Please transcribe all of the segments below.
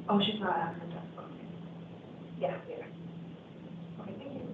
Oh, she's not at her desk. Okay. Yeah, later. Okay, thank you.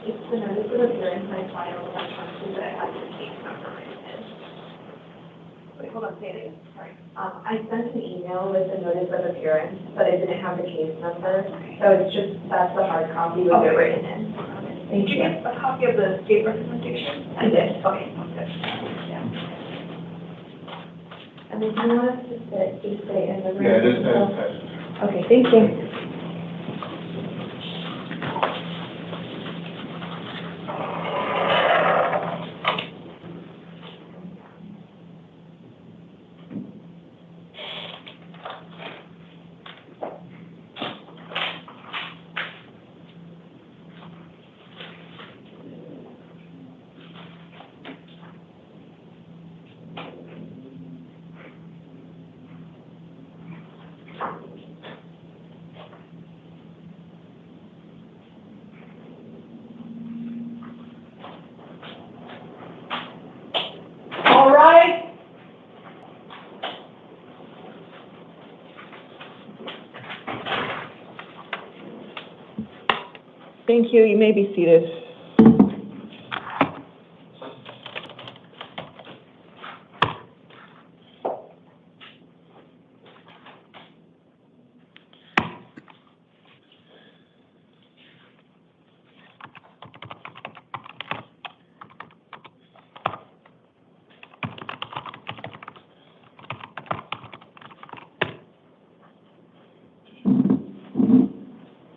It's the notice of appearance I filed last month that I had the case number written. Wait, hold on, say it again, sorry. I sent an email with the notice of appearance, but it didn't have the case number, so it's just, that's the hard copy with it written in. Thank you. Did you get a copy of the state representation? I did. Okay, sounds good. Yeah. And then you want us to just say in the room? Yeah, just okay, thank you. Thank you. You may be seated.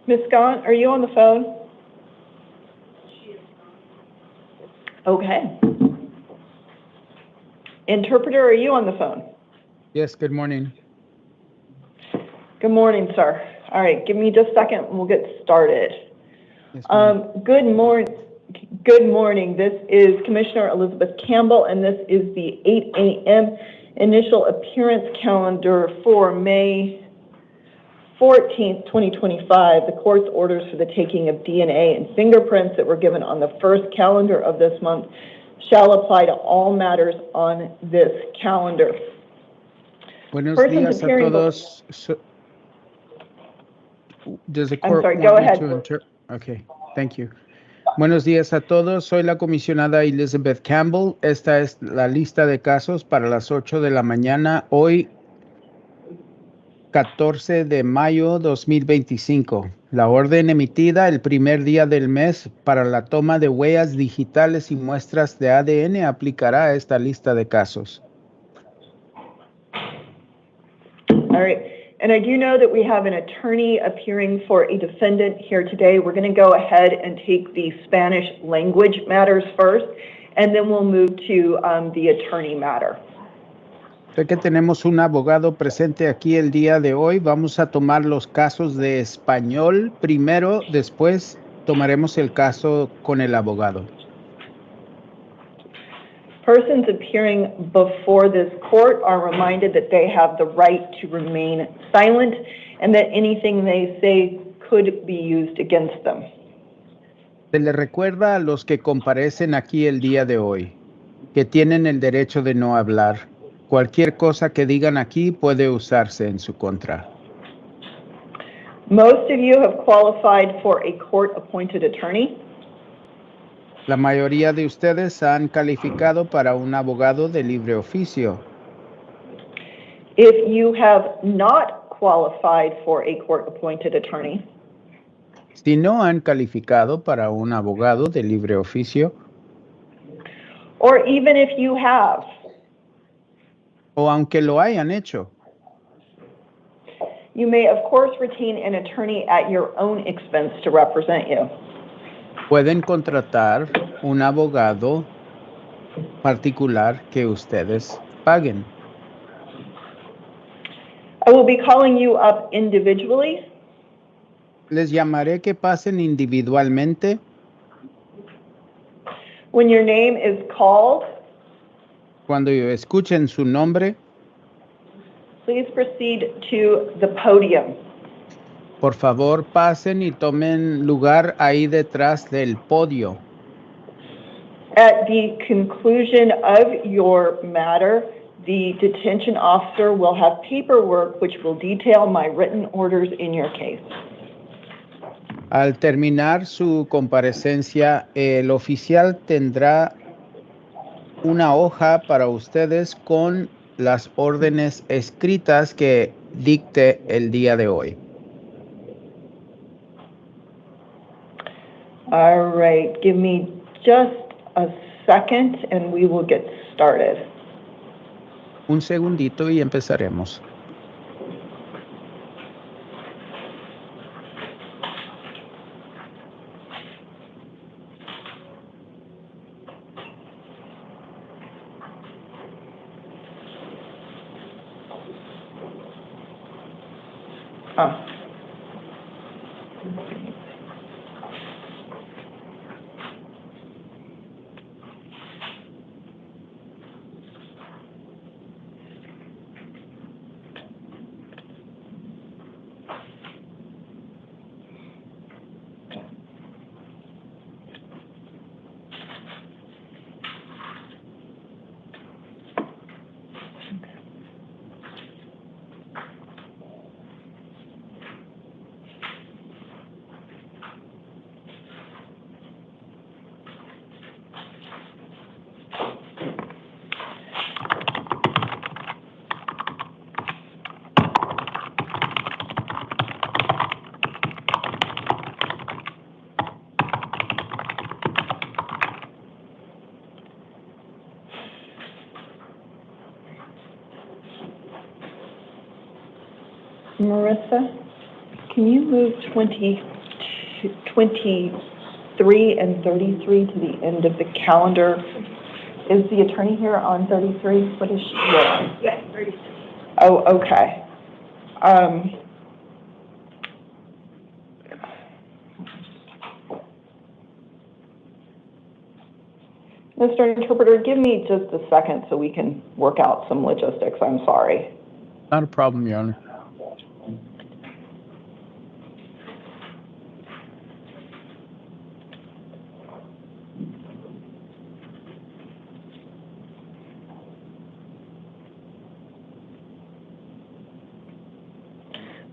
Ms. Gaunt, are you on the phone? Okay. Interpreter, are you on the phone? Yes, good morning. Good morning, sir. All right, give me just a second and we'll get started. Yes, Good morning. This is Commissioner Elizabeth Campbell, and this is the 8 a.m. initial appearance calendar for May 14th, 2025. The court's orders for the taking of DNA and fingerprints that were given on the first calendar of this month shall apply to all matters on this calendar. Buenos días a todos. Does the court want go me ahead. to Okay, thank you. Buenos días a todos. Soy la comisionada Elizabeth Campbell. Esta es la lista de casos para las 8 de la mañana, hoy 14 de mayo 2025. La orden emitida el primer día del mes para la toma de huellas digitales y muestras de ADN aplicará a esta lista de casos. All right. And I do know that we have an attorney appearing for a defendant here today. We're going to go ahead and take the Spanish language matters first, and then we'll move to the attorney matter. Sé que tenemos un abogado presente aquí el día de hoy. Vamos a tomar los casos de español primero, después tomaremos el caso con el abogado. Persons appearing before this court are reminded that they have the right to remain silent and that anything they say could be used against them. Se le recuerda a los que comparecen aquí el día de hoy que tienen el derecho de no hablar. Cualquier cosa que digan aquí puede usarse en su contra. Most of you have qualified for a court-appointed attorney. La mayoría de ustedes han calificado para un abogado de libre oficio. If you have not qualified for a court-appointed attorney, Si no han calificado para un abogado de libre oficio, or even if you have, o aunque lo hayan hecho, you may of course retain an attorney at your own expense to represent you. pueden contratar un abogado particular que ustedes paguen. I will be calling you up individually. Les llamaré que pasen individualmente. When your name is called, Cuando escuchen su nombre, please proceed to the podium. por favor pasen y tomen lugar ahí detrás del podio. At the conclusion of your matter, the detention officer will have paperwork which will detail my written orders in your case. Al terminar su comparecencia, el oficial tendrá una hoja para ustedes con las órdenes escritas que dicte el día de hoy. All right, give me just a second and we will get started. Un segundito y empezaremos. Marissa, can you move 23 and 33 to the end of the calendar? Is the attorney here on 33? What is she here on? Yes, 36. Oh, okay. Mr. Interpreter, give me just a second so we can work out some logistics. I'm sorry. Not a problem, Your Honor.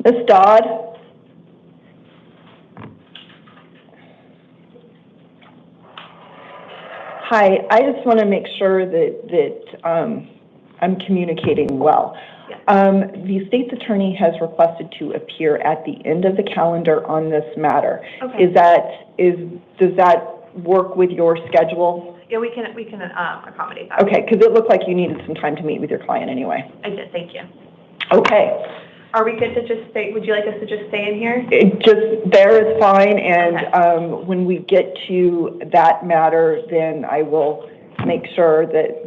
Ms. Dodd? Hi, I just want to make sure that I'm communicating well. The state's attorney has requested to appear at the end of the calendar on this matter. Okay. Does that work with your schedule? Yeah, we can accommodate that. Okay, because it looked like you needed some time to meet with your client anyway. I did, thank you. Okay. Are we good to just stay, would you like us to just stay in here? There is fine, and Okay. When we get to that matter, then I will make sure that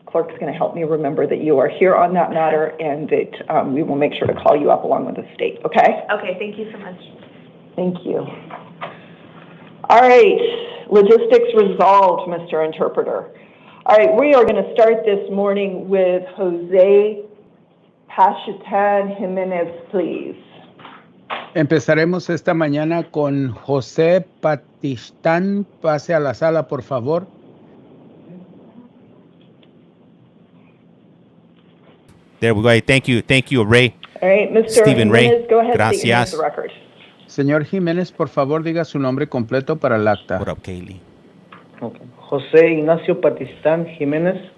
clerk's going to help me remember that you are here on that matter, and that we will make sure to call you up along with the state, okay? Okay, thank you so much. Thank you. All right, logistics resolved, Mr. Interpreter. All right, we are going to start this morning with Jose Pachetan Jimenez, please. Empezaremos esta mañana con José Patistán. Pase a la sala, por favor. There we go. Thank you, Ray. All right, Mr. Stephen Jimenez, Ray. go ahead and Gracias. state the record. Señor Jiménez, por favor, diga su nombre completo para el acta. What up, Kaylee? Okay. José Ignacio Patistán Jiménez.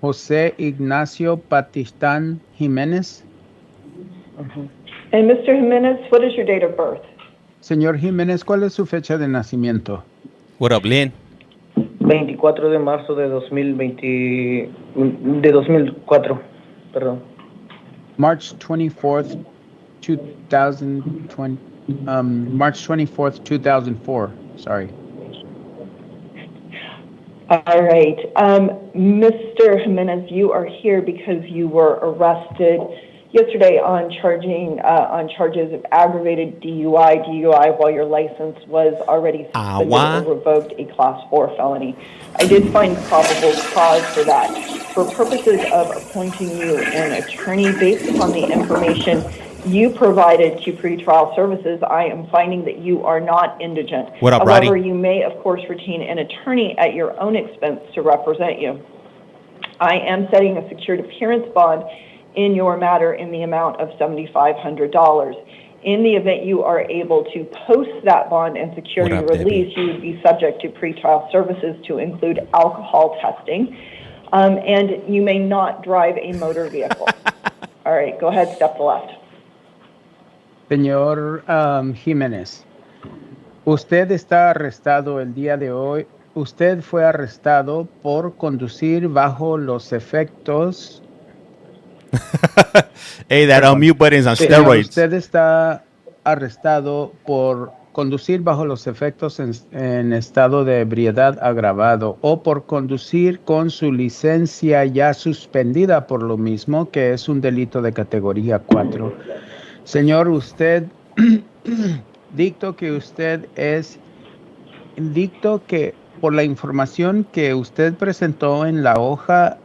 José Ignacio Patistán Jiménez. And Mr. Jimenez, what is your date of birth? Señor Jiménez, ¿cuál es su fecha de nacimiento? What up, Lynn? 24 de marzo de 2004, perdón. March 24th, 2020. March 24th, 2004. Sorry. All right. Mr. Jimenez, you are here because you were arrested yesterday on charges of aggravated DUI while your license was already suspended or revoked, a Class 4 felony. I did find probable cause for that. For purposes of appointing you an attorney based upon the information you provided to pretrial services, I am finding that you are not indigent. What up, However, Roddy? you may, of course, retain an attorney at your own expense to represent you. I am setting a secured appearance bond in your matter in the amount of $7,500. In the event you are able to post that bond and secure What your up, release, you would be subject to pretrial services to include alcohol testing, and you may not drive a motor vehicle. All right, go ahead, step to the left. Señor Jiménez, usted está arrestado el día de hoy. Usted fue arrestado por conducir bajo los efectos. Hey, that unmute button's on Señor, steroids. usted está arrestado por conducir bajo los efectos en estado de ebriedad agravado o por conducir con su licencia ya suspendida por lo mismo, que es un delito de categoría 4. Señor, usted dicto que por la información que usted presentó en la hoja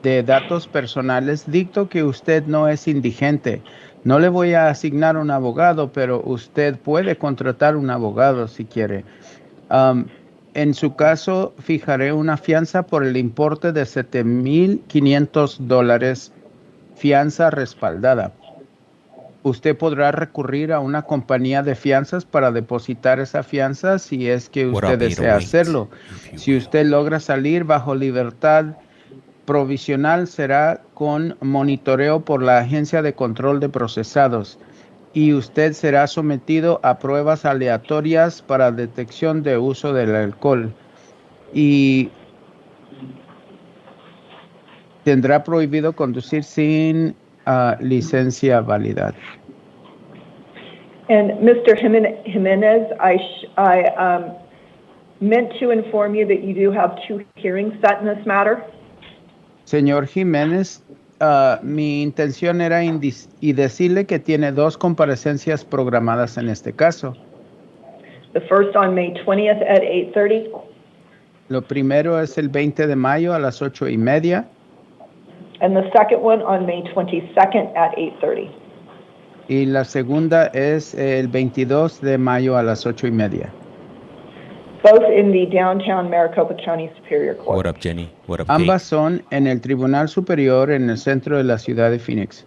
de datos personales, dicto que usted no es indigente. No le voy a asignar un abogado, pero usted puede contratar un abogado si quiere. En su caso, fijaré una fianza por el importe de $7,500, fianza respaldada. Usted podrá recurrir a una compañía de fianzas para depositar esa fianza si es que usted desea hacerlo. Si usted logra salir bajo libertad provisional, será con monitoreo por la Agencia de Control de Procesados y usted será sometido a pruebas aleatorias para detección de uso del alcohol. Y Tendrá prohibido conducir sin licencia válida. And Mr. Jimenez, I meant to inform you that you do have 2 hearings set in this matter. Señor Jiménez, mi intención era y decirle que tiene 2 comparecencias programadas en este caso. The first on May 20th at 8:30, Lo primero es el 20 de mayo a las 8:30 and the second one on May 22nd at 8:30. y la segunda es el 22 de mayo a las 8:30. Both in the downtown Maricopa County Superior Court. What up, Jenny? What up, Kate? Ambas son en el Tribunal Superior en el centro de la ciudad de Phoenix.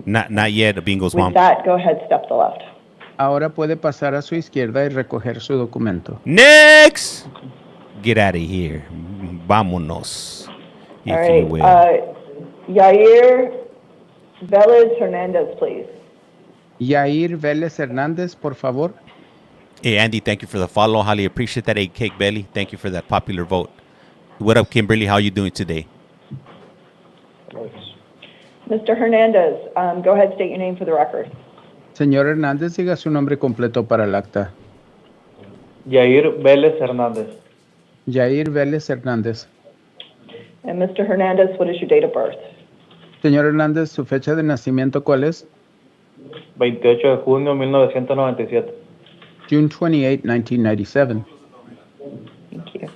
Not yet, Bingo's mom. With that, go ahead, step to the left. Ahora puede pasar a su izquierda y recoger su documento. Next! Get out of here. Vámonos. If All you right, will. Yair Velez Hernandez, please. Yair Vélez Hernández, por favor. Hey, Andy, thank you for the follow. Highly appreciate that. Hey, Cake Belly, thank you for that popular vote. What up, Kimberly? How you doing today? Mr. Hernandez, go ahead, state your name for the record. Señor Hernández, diga su nombre completo para el acta. Yair Vélez Hernández. Yair Vélez Hernández. And Mr. Hernandez, what is your date of birth? Señor Hernández, ¿su fecha de nacimiento cuál es? 28 de junio de 1997. June 28, 1997. Thank you.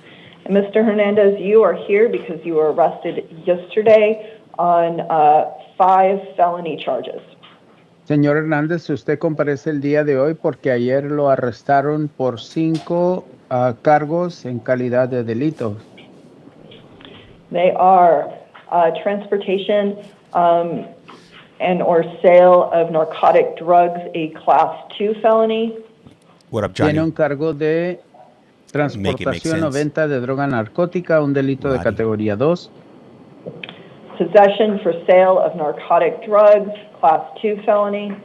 And Mr. Hernandez, you are here because you were arrested yesterday on 5 felony charges. Señor Hernández, usted comparece el día de hoy porque ayer lo arrestaron por 5 cargos en calidad de delitos. They are transportation and or sale of narcotic drugs, a Class 2 felony. What up, Tiene Johnny? un cargo de transportación o sense. venta de droga narcótica, un delito de Body. categoría 2. Possession for sale of narcotic drugs, Class 2 felony.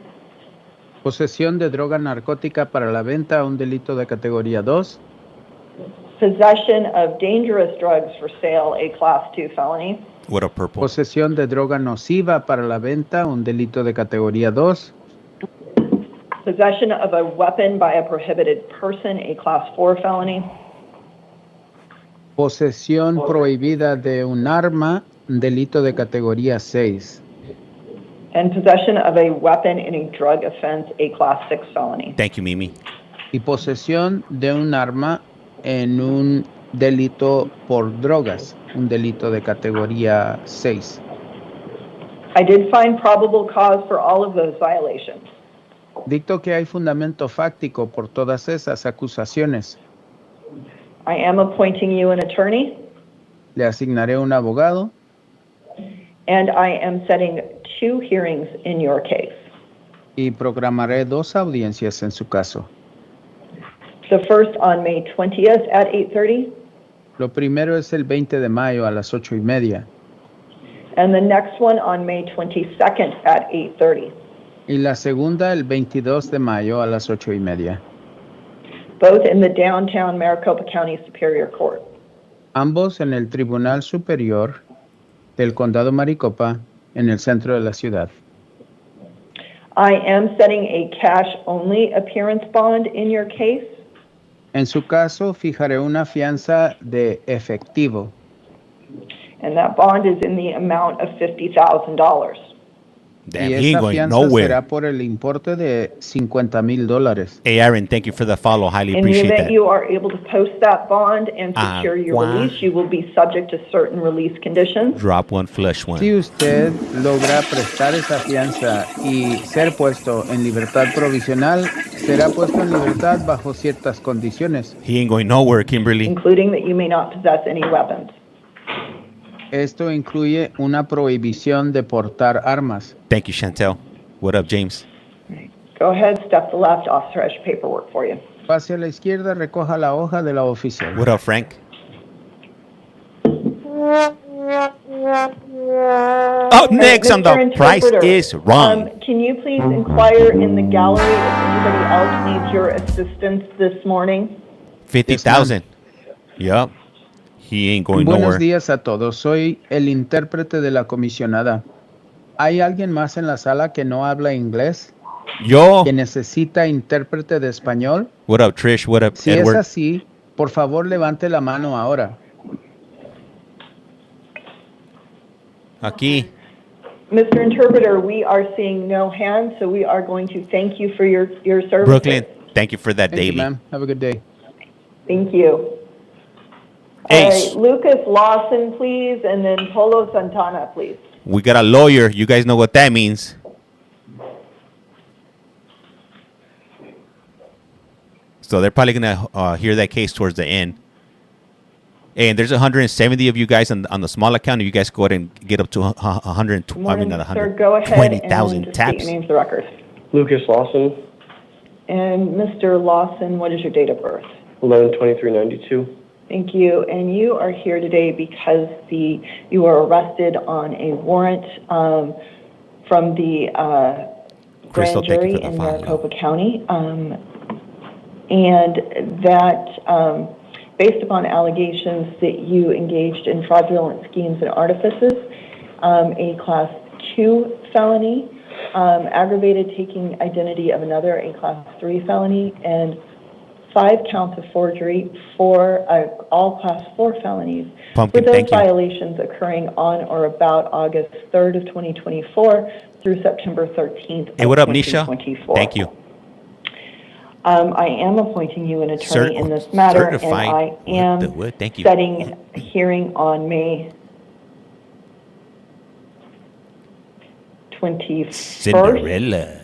Posesión de droga narcótica para la venta, un delito de categoría 2. Possession of dangerous drugs for sale, a Class 2 felony. What up, Purple? Posesión de droga nociva para la venta, un delito de categoría 2. Possession of a weapon by a prohibited person, a Class 4 felony. Posesión prohibida de un arma, un delito de categoría 6. And possession of a weapon in a drug offense, a Class 6 felony. Thank you, Mimi. Y posesión de un arma en un delito por drogas, un delito de categoría 6. I did find probable cause for all of those violations. Dicto que hay fundamento fáctico por todas esas acusaciones. I am appointing you an attorney, Le asignaré un abogado and I am setting 2 hearings in your case. y programaré 2 audiencias en su caso. The first on May 20th at 8:30, Lo primero es el 20 de mayo a las 8:30 and the next one on May 22nd at 8:30. y la segunda el 22 de mayo a las 8:30. Both in the downtown Maricopa County Superior Court. Ambos en el Tribunal Superior del Condado Maricopa en el centro de la ciudad. I am setting a cash-only appearance bond in your case, En su caso, fijaré una fianza de efectivo and that bond is in the amount of $50,000. Damn, y he ain't esa going fianza nowhere. será por el importe de $50,000. Hey, Aaron, thank you for the follow. Highly In the appreciate event that. you are able to post that bond and secure your release, you will be subject to certain release conditions. Drop one, flush one. Si usted logra prestar esa fianza y ser puesto en libertad provisional, será puesto en libertad bajo ciertas condiciones. He ain't going nowhere, Kimberly. Including that you may not possess any weapons. Esto incluye una prohibición de portar armas. Thank you, Chantel. What up, James? Go ahead, step to the left, officer has your paperwork for you. Pase a la izquierda, recoja la hoja de la oficial. What up, Frank? Up next on Mr. The Price Interpreter, is Wrong. Can you please inquire in the gallery if anybody else needs your assistance this morning? 50,000. Yup. He ain't going Buenos nowhere. días a todos. Soy el intérprete de la comisionada. ¿Hay alguien más en la sala que no habla inglés? Yo. ¿Que necesita intérprete de español? What up, Trish? What up, Si Edward? es así, por favor levante la mano ahora. Aquí. Mr. Interpreter, we are seeing no hands, so we are going to thank you for your service. Brooklyn, thank you for that Thank you, daily. ma'am. Have a good day. Thank you. Ace. All right, Lucas Lawson, please, and then Polo Santana, please. We got a lawyer. You guys know what that means. So they're probably going to hear that case towards the end. And there's 170 of you guys on the small account. You guys go ahead and get up to 120. Morning, not sir. Go ahead and 20,000 just state taps. your name for the record. Lucas Lawson, And Mr. Lawson, what is your date of birth? 11/23/92. Thank you. And you are here today because you were arrested on a warrant from the Crystal, grand thank you jury for the in follow. Maricopa County. And that, based upon allegations that you engaged in fraudulent schemes and artifices, a Class 2 felony, aggravated taking identity of another, a Class 3 felony, and 5 counts of forgery for all Class 4 felonies. Pumpkin, for those thank you. violations occurring on or about August 3rd of 2024 through September 13th of Hey, what up, Nisha? 2024. Thank you. I am appointing you an attorney in this matter, and certified. I am What? Thank you. setting a hearing on May 21st. Cinderella.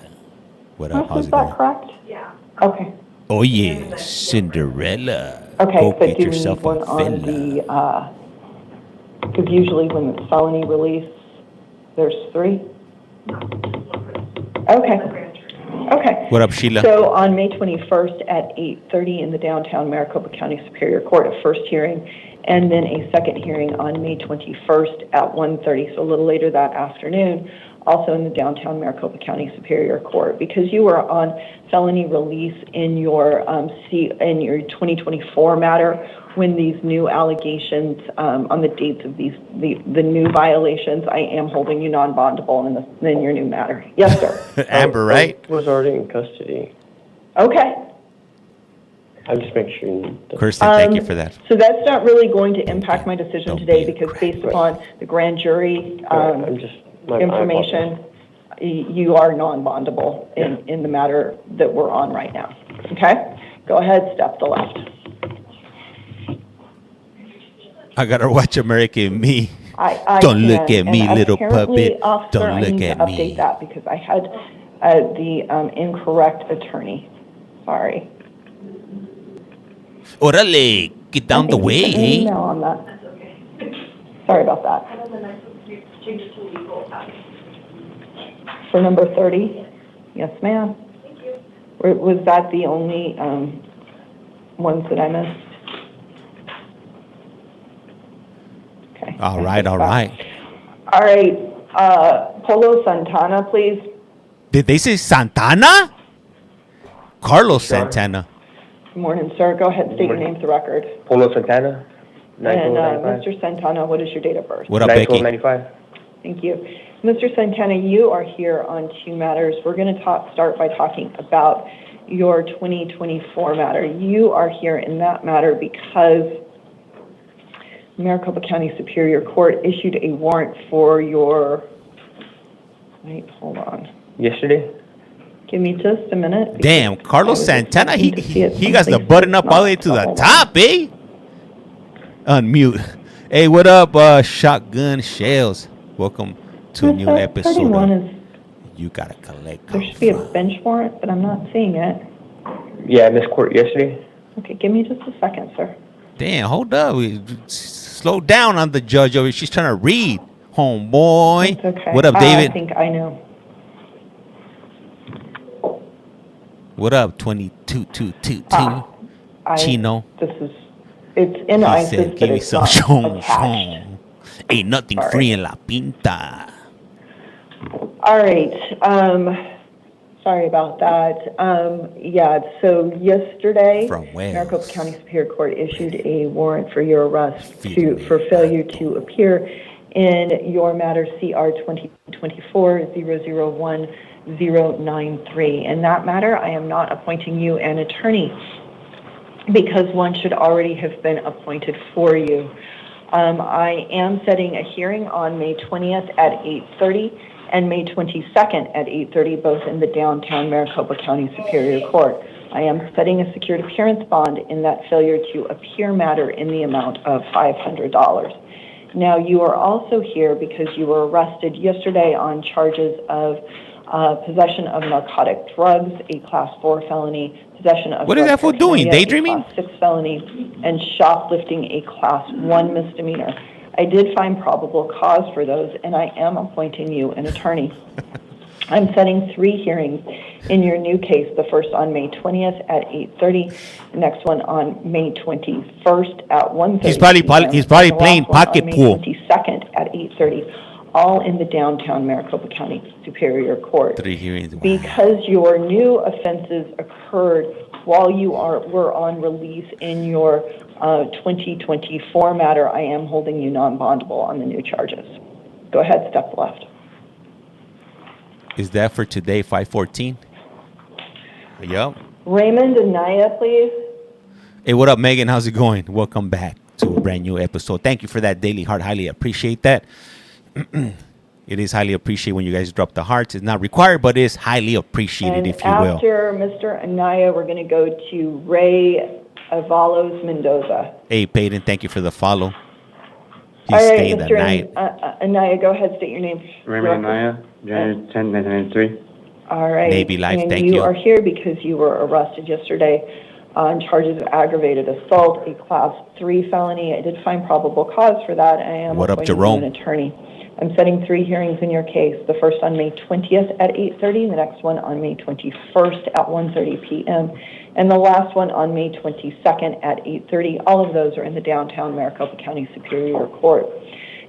What up? How's Is it that going? correct? Yeah. Okay. Oh, yeah. Cinderella. Okay, Go but get do we yourself need one a on fella. because usually when it's felony release, there's 3? Okay. Okay. What up, Sheila? So on May 21st at 8:30 in the downtown Maricopa County Superior Court, a first hearing, and then a second hearing on May 21st at 1:30, so a little later that afternoon, also in the downtown Maricopa County Superior Court. Because you were on felony release in your in your 2024 matter, when these new allegations on the dates of the new violations, I am holding you non-bondable in your new matter. Yes, sir. Amber, right? I was already in custody. Okay. I'm just making sure. Kirsten, thank you for that. So that's not really going to impact my decision Don't today be a because crap. based upon the grand jury I'm just my information, you are non-bondable in the matter that we're on right now. Okay? Go ahead, step to the left. I gotta watch American Me. I Don't look can, at me, and little apparently, puppet. officer, Don't I look need at to me. update that because I had the incorrect attorney. Sorry. Orale, get down the I think way, you sent an eh? email on that. That's okay. Sorry about that. And then the next one, change to legal. For number 30? Yes, ma'am. Thank you. Was that the only ones that I missed? Okay. All right, all right. All right, Polo Santana, please. Did they say Santana? Carlos Santana. Good morning, sir. Go ahead and state your name for the record. Polo Santana, And 1995. Mr. Santana, what is your date of birth? What up, Becky? 1995. Thank you. Mr. Santana, you are here on 2 matters. We're going to start by talking about your 2024 matter. You are here in that matter because Maricopa County Superior Court issued a warrant for your, wait, hold on. Yesterday? Give me just a minute. Damn, Carlos I was Santana, he expecting to see it he got the someplace button up that's all the way not. to the Hold on. top, eh? Unmute. Hey, what up, Shotgun Shells? Welcome to a new episode 31 of is, You Gotta Collect. there should be a bench warrant, but I'm not seeing it. Yeah, I missed court yesterday. Okay, give me just a second, sir. Damn, hold up. Slow down on the judge over here. She's trying to read, homeboy. It's okay. What up, I David? think I know. What up, 2222? Chino. It's in He ISIS, said, but give me it's some not shon, attached. shon. Ain't nothing Sorry. free in La Pinta. All right, Sorry about that. Yeah, so yesterday, From Wales. Maricopa County Superior Court issued a warrant for your arrest for failure to appear in your matter CR 2024-001093. In that matter, I am not appointing you an attorney because one should already have been appointed for you. I am setting a hearing on May 20th at 8:30 and May 22nd at 8:30, both in the downtown Maricopa County Superior Court. I am setting a secured appearance bond in that failure to appear matter in the amount of $500. Now, you are also here because you were arrested yesterday on charges of possession of narcotic drugs, a Class 4 felony, possession of What is that for doing? a Daydreaming? Class 6 felony, and shoplifting, a Class 1 misdemeanor. I did find probable cause for those, and I am appointing you an attorney. I'm setting 3 hearings in your new case, the first on May 20th at 8:30, the next one on May 21st at 1:30. He's probably playing pocket pool. May 22nd at 8:30, all in the downtown Maricopa County Superior Court. 3 hearings. Wow. Because your new offenses occurred while you were on release in your 2024 matter, I am holding you non-bondable on the new charges. Go ahead, step left. Is that for today, 5/14? Yep. Raymond and Naya, please. Hey, what up, Megan? How's it going? Welcome back to a brand new episode. Thank you for that daily heart. Highly appreciate that. It is highly appreciated when you guys drop the hearts. It's not required, but it is highly appreciated, if you will. After Mr. Anaya, we're going to go to Ray Avalos Mendoza. Hey, Peyton, thank you for the follow. He's All right, staying the Mr. night. Anaya, go ahead, state your name. Raymond Anaya, January 10, 1993. All right. Navy Life, and thank you you. are here because you were arrested yesterday on charges of aggravated assault, a Class 3 felony. I did find probable cause for that. I am What up, appointing Jerome? you an attorney. I'm setting 3 hearings in your case, the first on May 20th at 8:30, the next one on May 21st at 1:30 p.m., and the last one on May 22nd at 8:30. All of those are in the downtown Maricopa County Superior Court.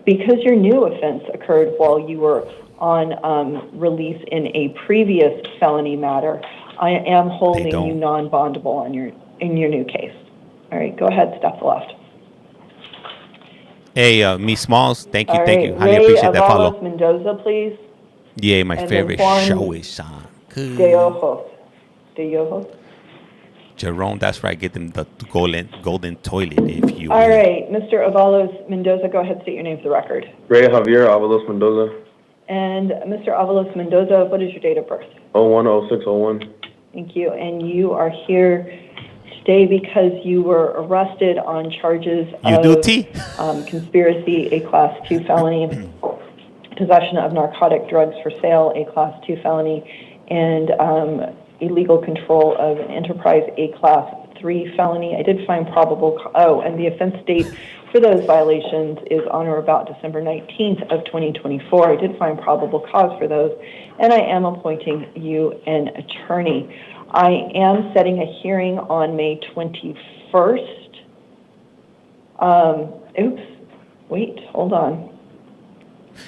Because your new offense occurred while you were on release in a previous felony matter, I am holding you non-bondable in your new case. All right, go ahead, step left. Hey, Miss Smalls, thank you, All thank right, you. Highly Ray appreciate that Avalos follow. Mendoza, please. Yeah, my And favorite then Juan show is on. De Ojos. Jerome, that's right. Get them the golden toilet, if you All will. right, Mr. Avalos Mendoza, go ahead, state your name for the record. Ray Javier Avalos Mendoza, And Mr. Avalos Mendoza, what is your date of birth? 010601. Thank you. And you are here today because you were arrested on charges of conspiracy, a Class 2 felony, possession of narcotic drugs for sale, a Class 2 felony, and illegal control of an enterprise, a Class 3 felony. I did find probable, and the offense date for those violations is on or about December 19th of 2024. I did find probable cause for those, and I am appointing you an attorney. I am setting a hearing on May 21st. Hold on.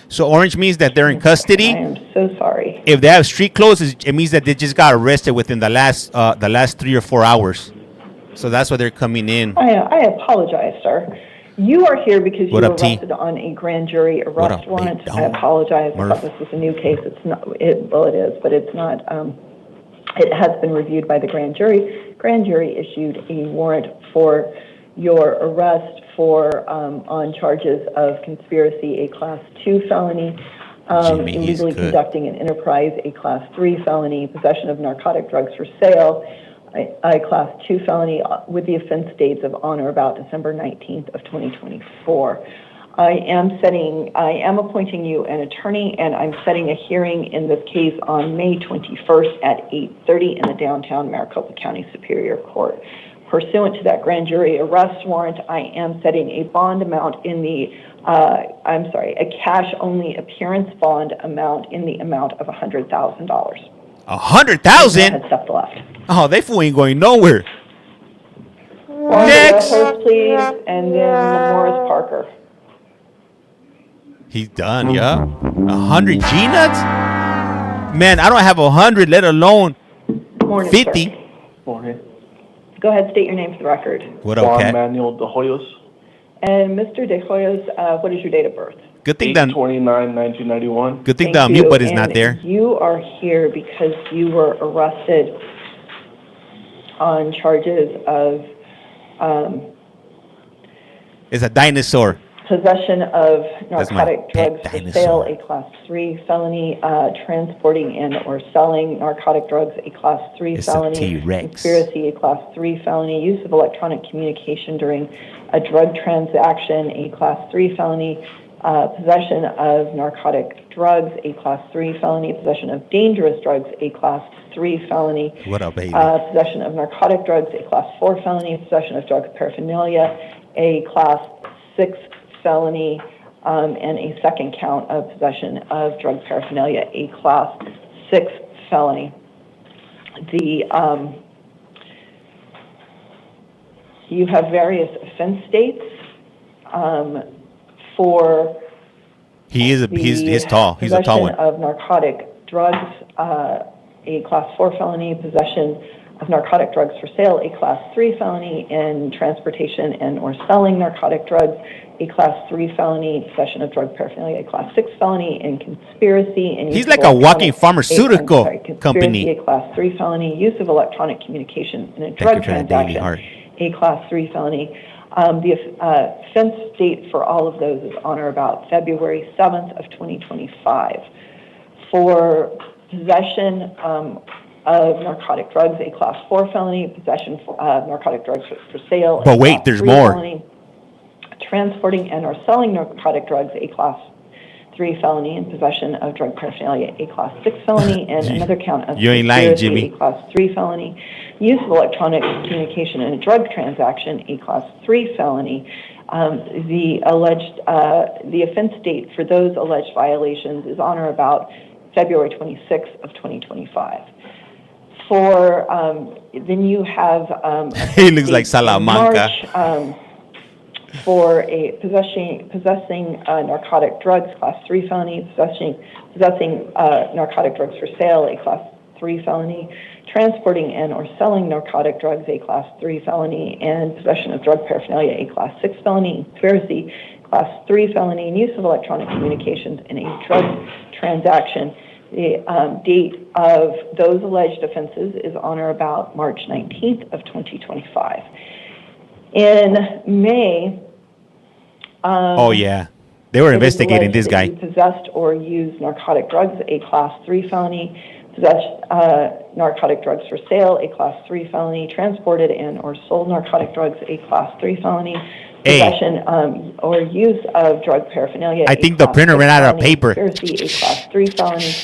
So orange means that they're in custody. I am so sorry. If they have street clothes, it means that they just got arrested within the last 3 or 4 hours. So that's why they're coming in. I apologize, sir. You are here because you What were up, T? arrested on a grand jury arrest warrant. big I apologize. I Murph? thought this was a new case. It's not. Well, it is, but it's not. It has been reviewed by the grand jury. Grand jury issued a warrant for your arrest for on charges of conspiracy, a Class 2 felony, Jimmy, he's illegally good. conducting an enterprise, a Class 3 felony, possession of narcotic drugs for sale, a Class 2 felony with the offense dates of on or about December 19th of 2024. I am appointing you an attorney, and I'm setting a hearing in this case on May 21st at 8:30 in the downtown Maricopa County Superior Court. Pursuant to that grand jury arrest warrant, I am setting a bond amount in the, a cash-only appearance bond amount in the amount of $100,000. 100,000? Step to left. Oh, they fool ain't going nowhere. Next, please, and then Morris Parker. He's done, yeah. 100 G-nuts? Man, I don't have 100, let alone Morning, 50. sir. Morning. Go ahead, state your name for the record. What up, Juan Cat? Manuel De Hoyos. And Mr. De Hoyos, what is your date of birth? Good thing that 8/29/1991. good thing Thank the mute you. button is And not there. you are here because you were arrested on charges of It's a dinosaur. possession of That's my narcotic pet drugs for dinosaur. sale, a Class 3 felony, transporting and or selling narcotic drugs, a Class 3 It's a felony, T-Rex. conspiracy, a Class 3 felony, use of electronic communication during a drug transaction, a Class 3 felony, possession of narcotic drugs, a Class 3 felony, possession of dangerous drugs, a Class 3 felony, What up, baby? possession of narcotic drugs, a Class 4 felony, possession of drug paraphernalia, a Class 6 felony, and a second count of possession of drug paraphernalia, a Class 6 felony. You have various offense dates for He's tall. He's a tall one. possession of narcotic drugs, a Class 4 felony, possession of narcotic drugs for sale, a Class 3 felony, and transportation and or selling narcotic drugs, a Class 3 felony, possession of drug paraphernalia, a Class 6 felony, and conspiracy. And He's use of like a walking electronic- pharmaceutical conspiracy, company. a Class 3 felony, use of electronic communication in a Thank drug you for that daily transaction, heart. a Class 3 felony. The offense date for all of those is on or about February 7th of 2025. For possession of narcotic drugs, a Class 4 felony, possession of narcotic drugs for sale. But a wait, Class there's 3 more. felony, transporting and or selling narcotic drugs, a Class 3 felony, and possession of drug paraphernalia, a Class 6 felony, and another count of You ain't lying, conspiracy, Jimmy. a Class 3 felony, use of electronic communication in a drug transaction, a Class 3 felony. The offense date for those alleged violations is on or about February 26th of 2025. For then you have He looks like Salamanca. March, for a possessing narcotic drugs, Class 3 felony, possessing narcotic drugs for sale, a Class 3 felony, transporting and or selling narcotic drugs, a Class 3 felony, and possession of drug paraphernalia, a Class 6 felony, conspiracy, Class 3 felony, and use of electronic communications in a drug transaction. The date of those alleged offenses is on or about March 19th of 2025. In May, Oh yeah, they were it is investigating alleged this that guy. you possessed or used narcotic drugs, a Class 3 felony, possessed narcotic drugs for sale, a Class 3 felony, transported and or sold narcotic drugs, a Class 3 felony, Hey. possession or use of drug paraphernalia. I a think the Class printer 6 ran out of felony, paper. Conspiracy, a Class 3 felony,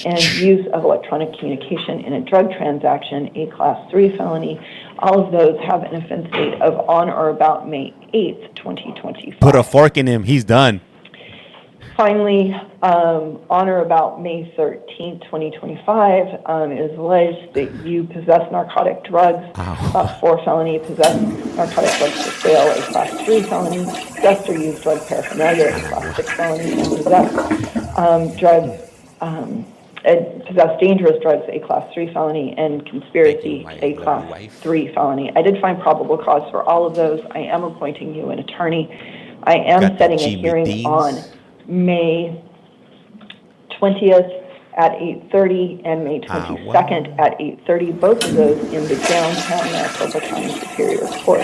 and use of electronic communication in a drug transaction, a Class 3 felony. All of those have an offense date of on or about May 8th, 2025. Put a fork in him. He's done. Finally, on or about May 13th, 2025, it is alleged that you possess narcotic drugs, Ow. Class 4 felony, possess narcotic drugs for sale, a Class 3 felony, possess or use drug paraphernalia, a Class 6 felony, and possess possess dangerous drugs, a Class 3 felony, and conspiracy, Thank a you, my Class lovely wife. 3 felony. I did find probable cause for all of those. I am appointing you an attorney. I am Got the setting a Jimmy hearing Deans. on May 20th at 8:30 and May 22nd at 8:30, both of those in the downtown Maricopa County Superior Court.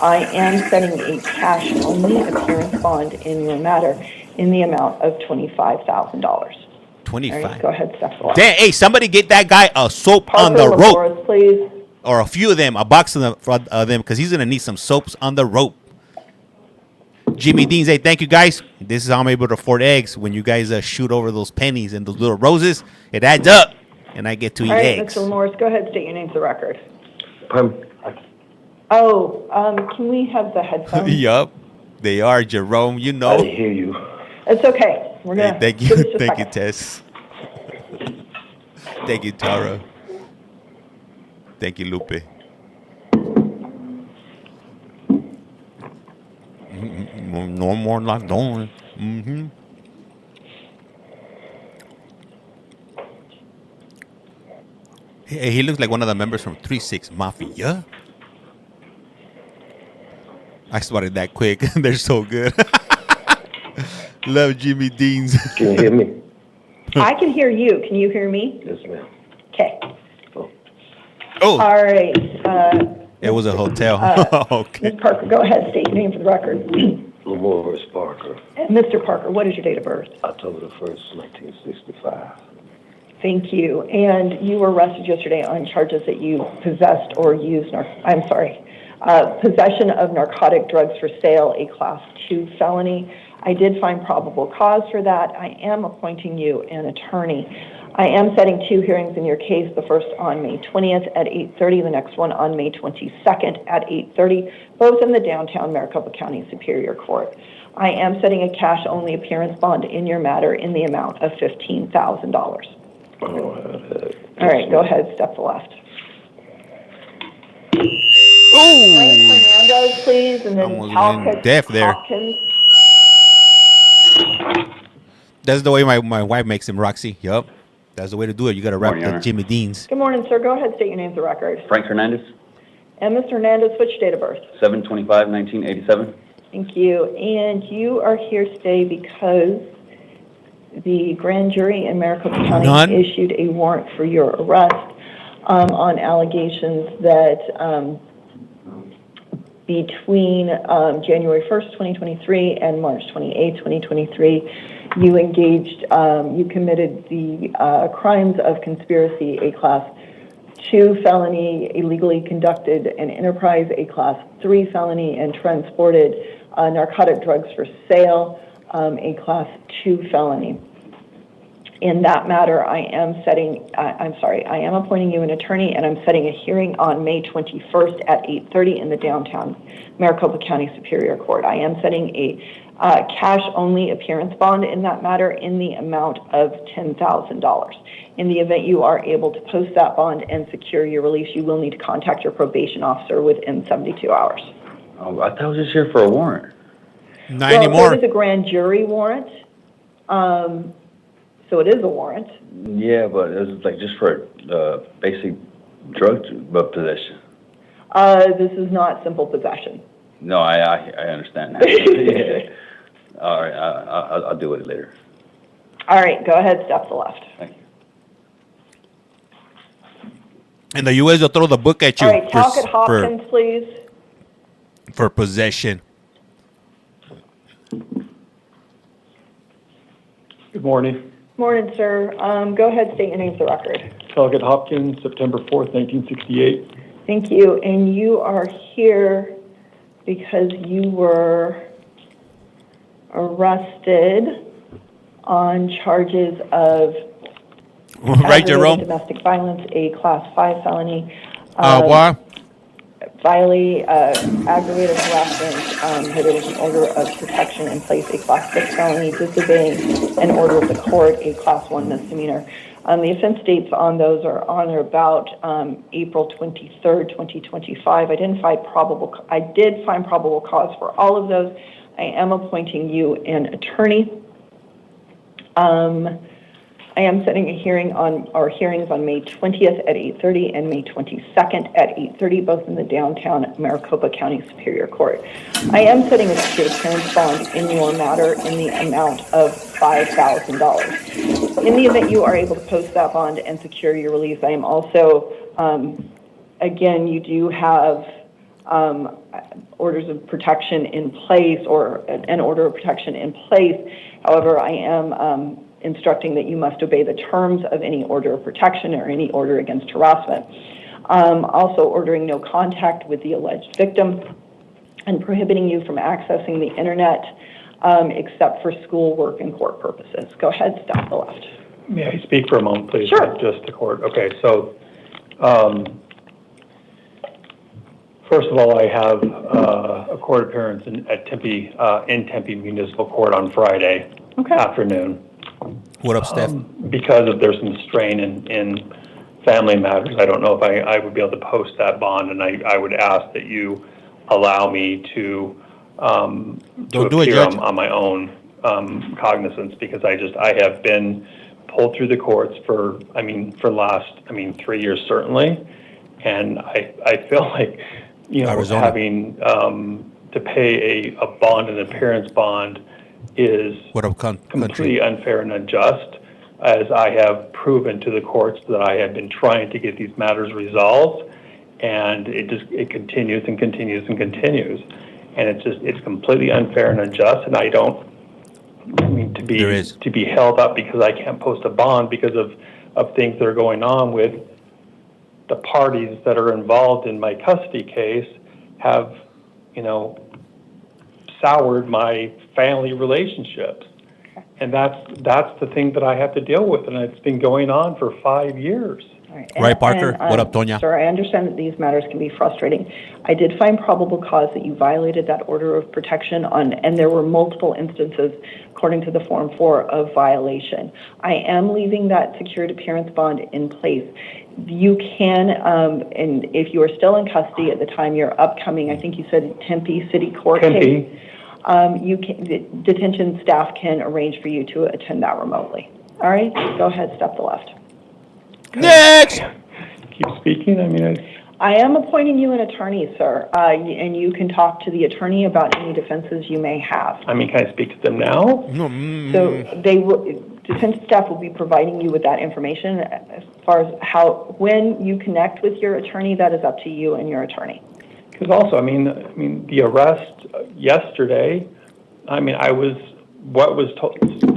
I am setting a cash-only appearance bond in your matter in the amount of $25,000. All right, 25. go ahead, step forward. Damn, hey, somebody get that guy a soap on the Parker rope. LaForest, please. Or a few of them, a box of them, because he's going to need some soaps on the rope. Jimmy Deans, hey, thank you, guys. This is how I'm able to afford eggs. When you guys shoot over those pennies and those little roses, it adds up, and I get to eat All right, eggs. Mr. Morris, go ahead, state your name for the record. Pardon? Oh, can we have the headphones? Yup, they are, Jerome, you I know. didn't hear you. It's okay. We're Hey, gonna. thank give you, us a thank you, second. Tess. Thank you, Tara. Thank you, Lupe. No more lockdown. He looks like one of the members from 3-6 Mafia. I spotted that quick. They're so good. Love Jimmy Dean's. Can you hear me? I can hear you. Can you hear me? Yes, ma'am. Okay. Oh, All right. it was a hotel. Okay. Ms. Parker, go ahead. State your name for the record. Lamorris Parker, And Mr. Parker, what is your date of birth? October the 1st, 1965. Thank you. And you were arrested yesterday on charges that you possessed or used, possession of narcotic drugs for sale, a Class 2 felony. I did find probable cause for that. I am appointing you an attorney. I am setting 2 hearings in your case, the first on May 20th at 8:30, the next one on May 22nd at 8:30, both in the downtown Maricopa County Superior Court. I am setting a cash-only appearance bond in your matter in the amount of $15,000. All right, go ahead, step to the left. Frank Hernandez, please, and then Almost went deaf there. Hopkins. That's the way my wife makes him, Roxy. Yup. That's the way to do it. You got to rap Morning, the Honor. Jimmy Dean's. Good morning, sir. Go ahead, state your name for the record. Frank Hernandez, And Mr. Hernandez, what's your date of birth? 7/25/1987. Thank you. And you are here today because the grand jury in Maricopa County None. issued a warrant for your arrest on allegations that between January 1st, 2023 and March 28th, 2023, you engaged, you committed the crimes of conspiracy, a Class 2 felony, illegally conducted an enterprise, a Class 3 felony, and transported narcotic drugs for sale, a Class 2 felony. In that matter, I am appointing you an attorney, and I'm setting a hearing on May 21st at 8:30 in the downtown Maricopa County Superior Court. I am setting a cash-only appearance bond in that matter in the amount of $10,000. In the event you are able to post that bond and secure your release, you will need to contact your probation officer within 72 hours. Oh, I thought I was just here for a warrant. Not Well, anymore. it is a grand jury warrant, so it is a warrant. Yeah, but it was like just for basic drug possession. This is not simple possession. No, I understand that. Yeah. All right, I'll do it later. All right, go ahead, step to the left. Thank you. In the U.S., they'll throw the book at you All right, talk at Hopkins, please. for possession. Good morning. Morning, sir. Go ahead, state your name for the record. Talcott Hopkins, September 4th, 1968. Thank you. And you are here because you were arrested on charges of Right, Jerome? domestic violence, a Class 5 felony. What? Aggravated harassment, that there was an order of protection in place, a Class 6 felony, disobeying an order of the court, a Class 1 misdemeanor. The offense dates on those are on or about April 23rd, 2025. I did find probable cause for all of those. I am appointing you an attorney. I am setting a hearings on May 20th at 8:30 and May 22nd at 8:30, both in the downtown Maricopa County Superior Court. I am setting a secure appearance bond in your matter in the amount of $5,000. In the event you are able to post that bond and secure your release, I am also, again, you do have orders of protection in place or an order of protection in place. However, I am instructing that you must obey the terms of any order of protection or any order against harassment. Also ordering no contact with the alleged victim and prohibiting you from accessing the internet except for school, work, and court purposes. Go ahead, step to the left. May I speak for a moment, please? Sure. Just to court. Okay, so first of all, I have a court appearance in Tempe Municipal Court on Friday afternoon. What up, Steph? Because there's some strain in family matters, I don't know if I would be able to post that bond, and I would ask that you allow me to Don't do it, appear Judge. on my own cognizance, because I have been pulled through the courts for the last 3 years certainly, and I feel like, Arizona. having to pay a bond, an appearance bond, is completely unfair and unjust, as I have proven to the courts that I have been trying to get these matters resolved, and it continues and continues and continues, and it's completely unfair and unjust, and to be held up because I can't post a bond because of things that are going on with the parties that are involved in my custody case have, soured my family relationships. And that's the thing that I have to deal with, and it's been going on for 5 years. Right, Parker? What up, Tonya? Sir, I understand that these matters can be frustrating. I did find probable cause that you violated that order of protection and there were multiple instances, according to the Form 4, of violation. I am leaving that secured appearance bond in place. You can, and if you are still in custody at the time your upcoming, I think you said Tempe City Court case, the detention staff can arrange for you to attend that remotely. All right, go ahead, step to the left. Next! Keep speaking. I am appointing you an attorney, sir, and you can talk to the attorney about any defenses you may have. Can I speak to them now? So detention staff will be providing you with that information. As far as when you connect with your attorney, that is up to you and your attorney. Because also, the arrest yesterday, what was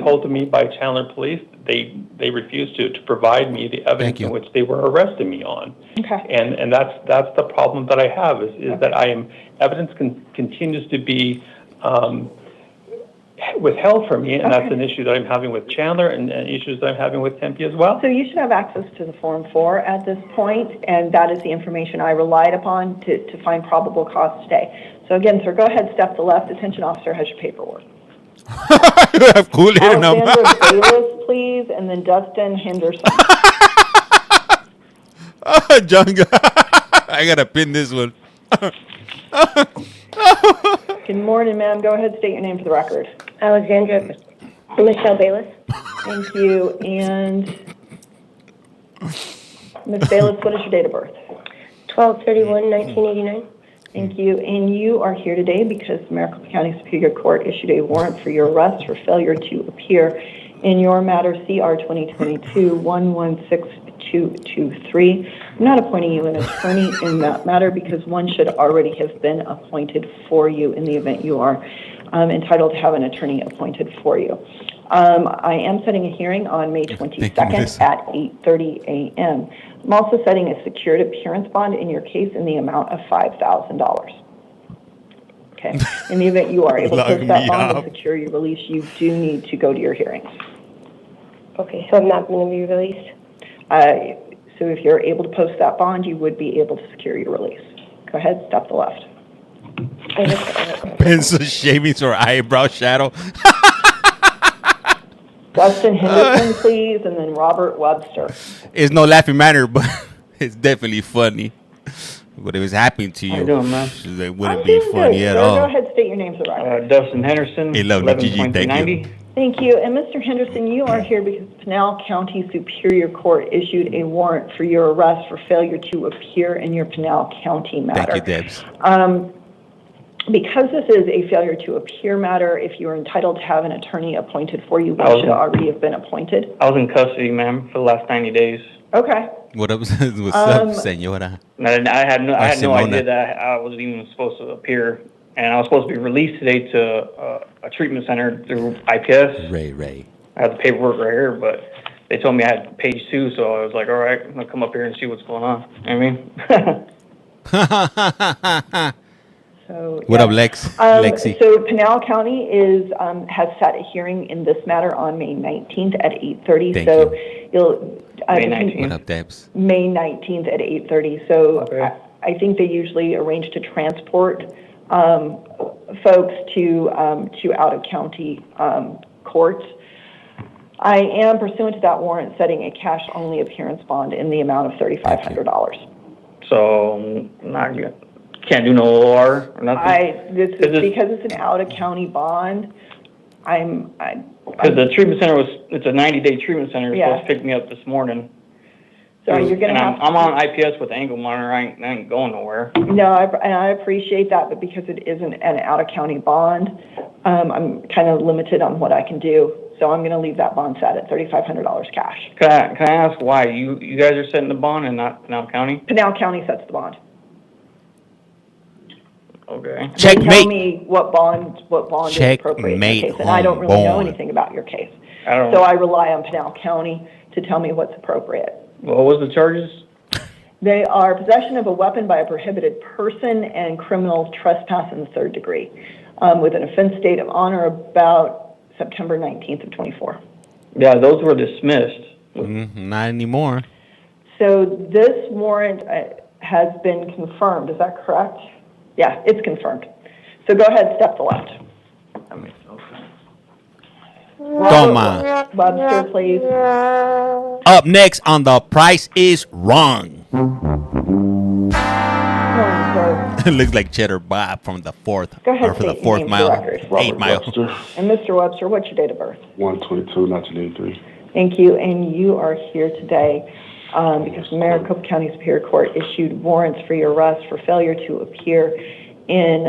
told to me by Chandler Police, they refused to provide me the evidence in which they were arresting me on. Okay. And that's the problem that I have is that evidence continues to be withheld from me, and that's an issue that I'm having with Chandler and issues that I'm having with Tempe as well. So you should have access to the Form 4 at this point, and that is the information I relied upon to find probable cause today. So again, sir, go ahead, step to the left. Detention officer has your paperwork. Alexander Bayless, please, and then Dustin Henderson. John, I gotta pin this one. Good morning, ma'am. Go ahead, state your name for the record. Alexandra Michelle Bayless. Thank you. And Ms. Bayless, what is your date of birth? 12/31/1989. Thank you. And you are here today because the Maricopa County Superior Court issued a warrant for your arrest for failure to appear in your matter CR 2022-116223. I'm not appointing you an attorney in that matter because one should already have been appointed for you in the event you are entitled to have an attorney appointed for you. I am setting a hearing on May 22nd at 8:30 a.m. I'm also setting a secured appearance bond in your case in the amount of $5,000. Okay. In the event you are able to post that bond and secure your release, you do need to go to your hearings. Okay, so I'm not going to be released? So if you're able to post that bond, you would be able to secure your release. Go ahead, step to the left. Pencil shavings or eyebrow shadow. Dustin Henderson, please, and then Robert Webster. It's no laughing matter, but it's definitely funny. But if it's happening to you, How you doing, man? It wouldn't be funny at all. Go ahead, state your name for the record. Dustin Henderson, Hey, lovely Gigi, thank you. Thank you. And Mr. Henderson, you are here because Pinal County Superior Court issued a warrant for your arrest for failure to appear in your Pinal County matter. Thank you, Debs. Because this is a failure to appear matter, if you are entitled to have an attorney appointed for you, one should already have been appointed. I was in custody, ma'am, for the last 90 days. Okay. What's up, senora? I had no idea that I was even supposed to appear, and I was supposed to be released today to a treatment center through IPS. Ray. I have the paperwork right here, but they told me I had page 2, so I was like, all right, I'm going to come up here and see what's going on. You know what I mean? So, what up, Lex? Lexi. So Pinal County has set a hearing in this matter on May 19th at 8:30. Thank so you. May 19th. What up, Debs? May 19th at 8:30. So Okay. I think they usually arrange to transport folks to out of county courts. I am, pursuant to that warrant, setting a cash only appearance bond in the amount of $3,500. So, can't do no OR or nothing? This is because it's an out of county bond. Because the treatment center it's a 90-day treatment center. It's supposed to pick me up this morning. So you're going to have I'm on IPS with the angle monitor. I ain't going nowhere. No, I appreciate that, but because it isn't an out-of-county bond, I'm kind of limited on what I can do. So I'm going to leave that bond set at $3,500 cash. Can I ask why? You guys are setting the bond and not Pinal County? Pinal County sets the bond. Okay. They tell me what bond is appropriate in your case, and I don't really know anything about your case. So I rely on Pinal County to tell me what's appropriate. What was the charges? They are possession of a weapon by a prohibited person and criminal trespass in the third degree, with an offense date on or about September 19th of 24. Yeah, those were dismissed. Not anymore. So this warrant has been confirmed. Is that correct? Yeah, it's confirmed. So go ahead, step to the left. Toma. Webster, please. Up next on The Price is Wrong. Looks like Cheddar Bob from the fourth, Go ahead, or for the state your fourth name mile, for the record. 8 mile. And Mr. Webster, what's your date of birth? 1/22/1983. Thank you. And you are here today because the Maricopa County Superior Court issued warrants for your arrest for failure to appear in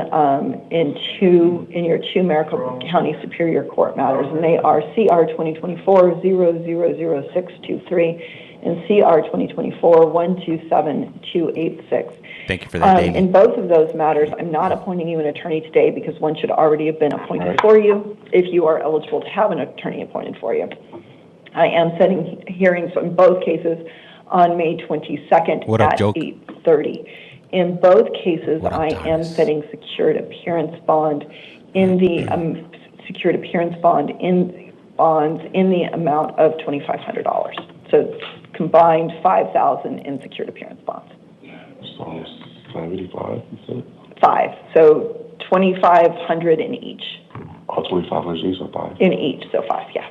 your two Maricopa County Superior Court matters, and they are CR 2024-000623 and CR 2024-127286. Thank you for that, David. In both of those matters, I'm not appointing you an attorney today because one should already have been appointed for you if you are eligible to have an attorney appointed for you. I am setting hearings on both cases on May 22nd at 8:30. In both cases, I am setting secured appearance bond in the secured appearance bond in bonds in the amount of $2,500. So combined $5,000 in secured appearance bonds. So 75, you said? 5. So $2,500 in each. Oh, 2,500 each or 5? In each, so 5, yeah.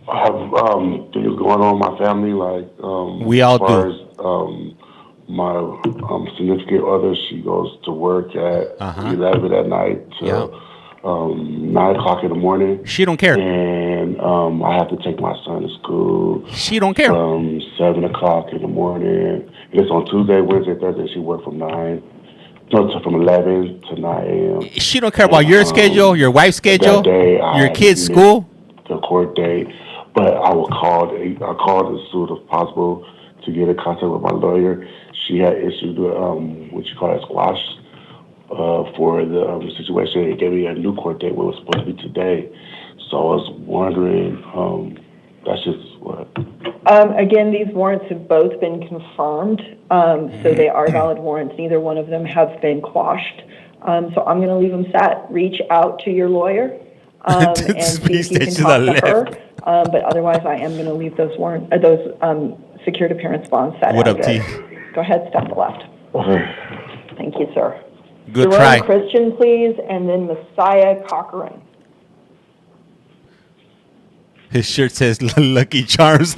I have things going on in my family, like we all do. As my significant other, she goes to work at 11 at night till 9 o'clock in the morning. She don't care. And I have to take my son to school. She don't care. From 7 o'clock in the morning. It's on Tuesday, Wednesday, Thursday. She works from 11 to 9 a.m. She don't care about your schedule, your wife's schedule, your kid's school. The court date. But I called as soon as possible to get in contact with my lawyer. She had issued what you call a squash for the situation. It gave me a new court date, what was supposed to be today. So I was wondering, that's just what. Again, these warrants have both been confirmed, so they are valid warrants. Neither one of them have been quashed. So I'm going to leave them set. Reach out to your lawyer and see if you can talk to her. But otherwise, I am going to leave those secured appearance bonds set. What up, T? Go ahead, step to the left. Thank you, sir. Good Jerome try. Christian, please, and then Messiah Cochran. His shirt says Lucky Charms.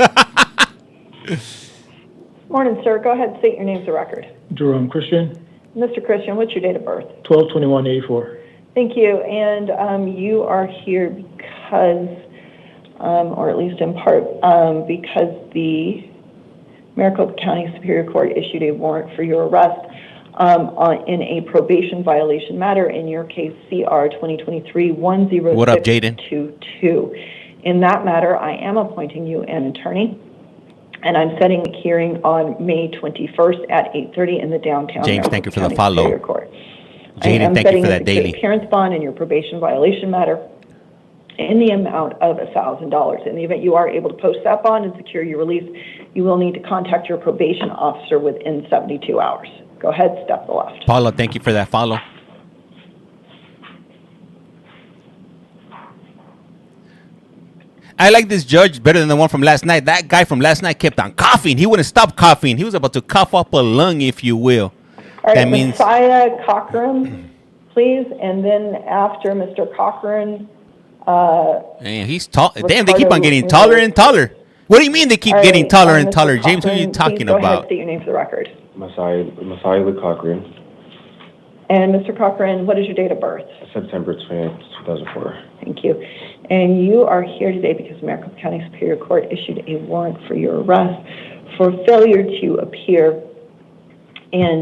Morning, sir. Go ahead and state your name for the record. Jerome Christian, Mr. Christian, what's your date of birth? 12/21/84. Thank you. And you are here because, or at least in part, because the Maricopa County Superior Court issued a warrant for your arrest in a probation violation matter, in your case, CR 2023-10622. What up, Jaden? In that matter, I am appointing you an attorney, and I'm setting a hearing on May 21st at 8:30 in the downtown James, thank you for County the follow. Superior Court. Jaden, thank you for that daily. Appearance bond in your probation violation matter in the amount of $1,000. In the event you are able to post that bond and secure your release, you will need to contact your probation officer within 72 hours. Go ahead, step to the left. Paula, thank you for that follow. I like this judge better than the one from last night. That guy from last night kept on coughing. He wouldn't stop coughing. He was about to cough up a lung, if you will. All right, that means Messiah Cochran, please, and then after Mr. Cochran. Man, he's tall. Damn, they keep on getting taller and taller. What do you mean they keep getting taller and taller? James, who are you talking Go ahead, about? state your name for the record. Messiah Cochran. And Mr. Cochran, what is your date of birth? September 20th, 2004. Thank you. And you are here today because Maricopa County Superior Court issued a warrant for your arrest for failure to appear in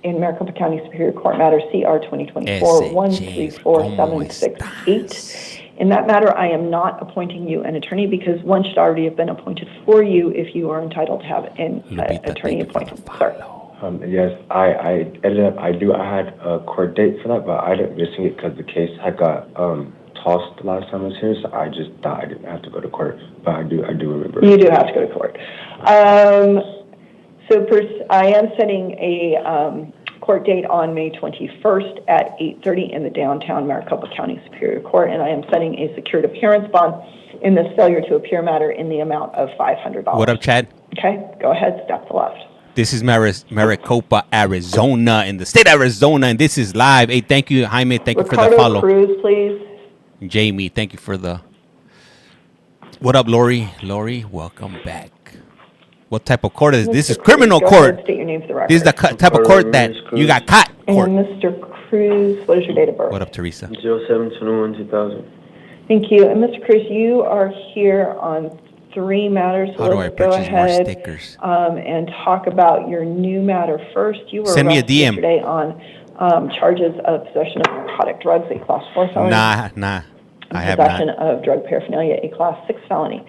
Maricopa County Superior Court matter CR 2024-134768. In that matter, I am not appointing you an attorney because one should already have been appointed for you if you are entitled to have an attorney appointed. Sorry. Yes, I had a court date for that, but I ended up missing it because the case had got tossed the last time I was here, so I just thought I didn't have to go to court, but I do remember. You do have to go to court. I am setting a court date on May 21st at 8:30 in the downtown Maricopa County Superior Court, and I am setting a secured appearance bond in this failure to appear matter in the amount of $500. What up, Chad? Okay, go ahead, step to the left. This is Maricopa, Arizona, in the state of Arizona, and this is live. Hey, thank you, Jaime. Thank you for the follow. Cruz, please. Jamie, thank you for the... What up, Lori? Lori, welcome back. What type of court is this? This is criminal court. State your name for the record. This is the type of court that you got caught. Court. And Mr. Cruz, what is your date of birth? What up, Teresa? 07/21/2000. Thank you. And Mr. Cruz, you are here on 3 matters. So how do I purchase more stickers? And talk about your new matter first. You were Send me a DM yesterday on charges of possession of narcotic drugs, a class 4 felony. Nah, I have not. Possession of drug paraphernalia, a class 6 felony.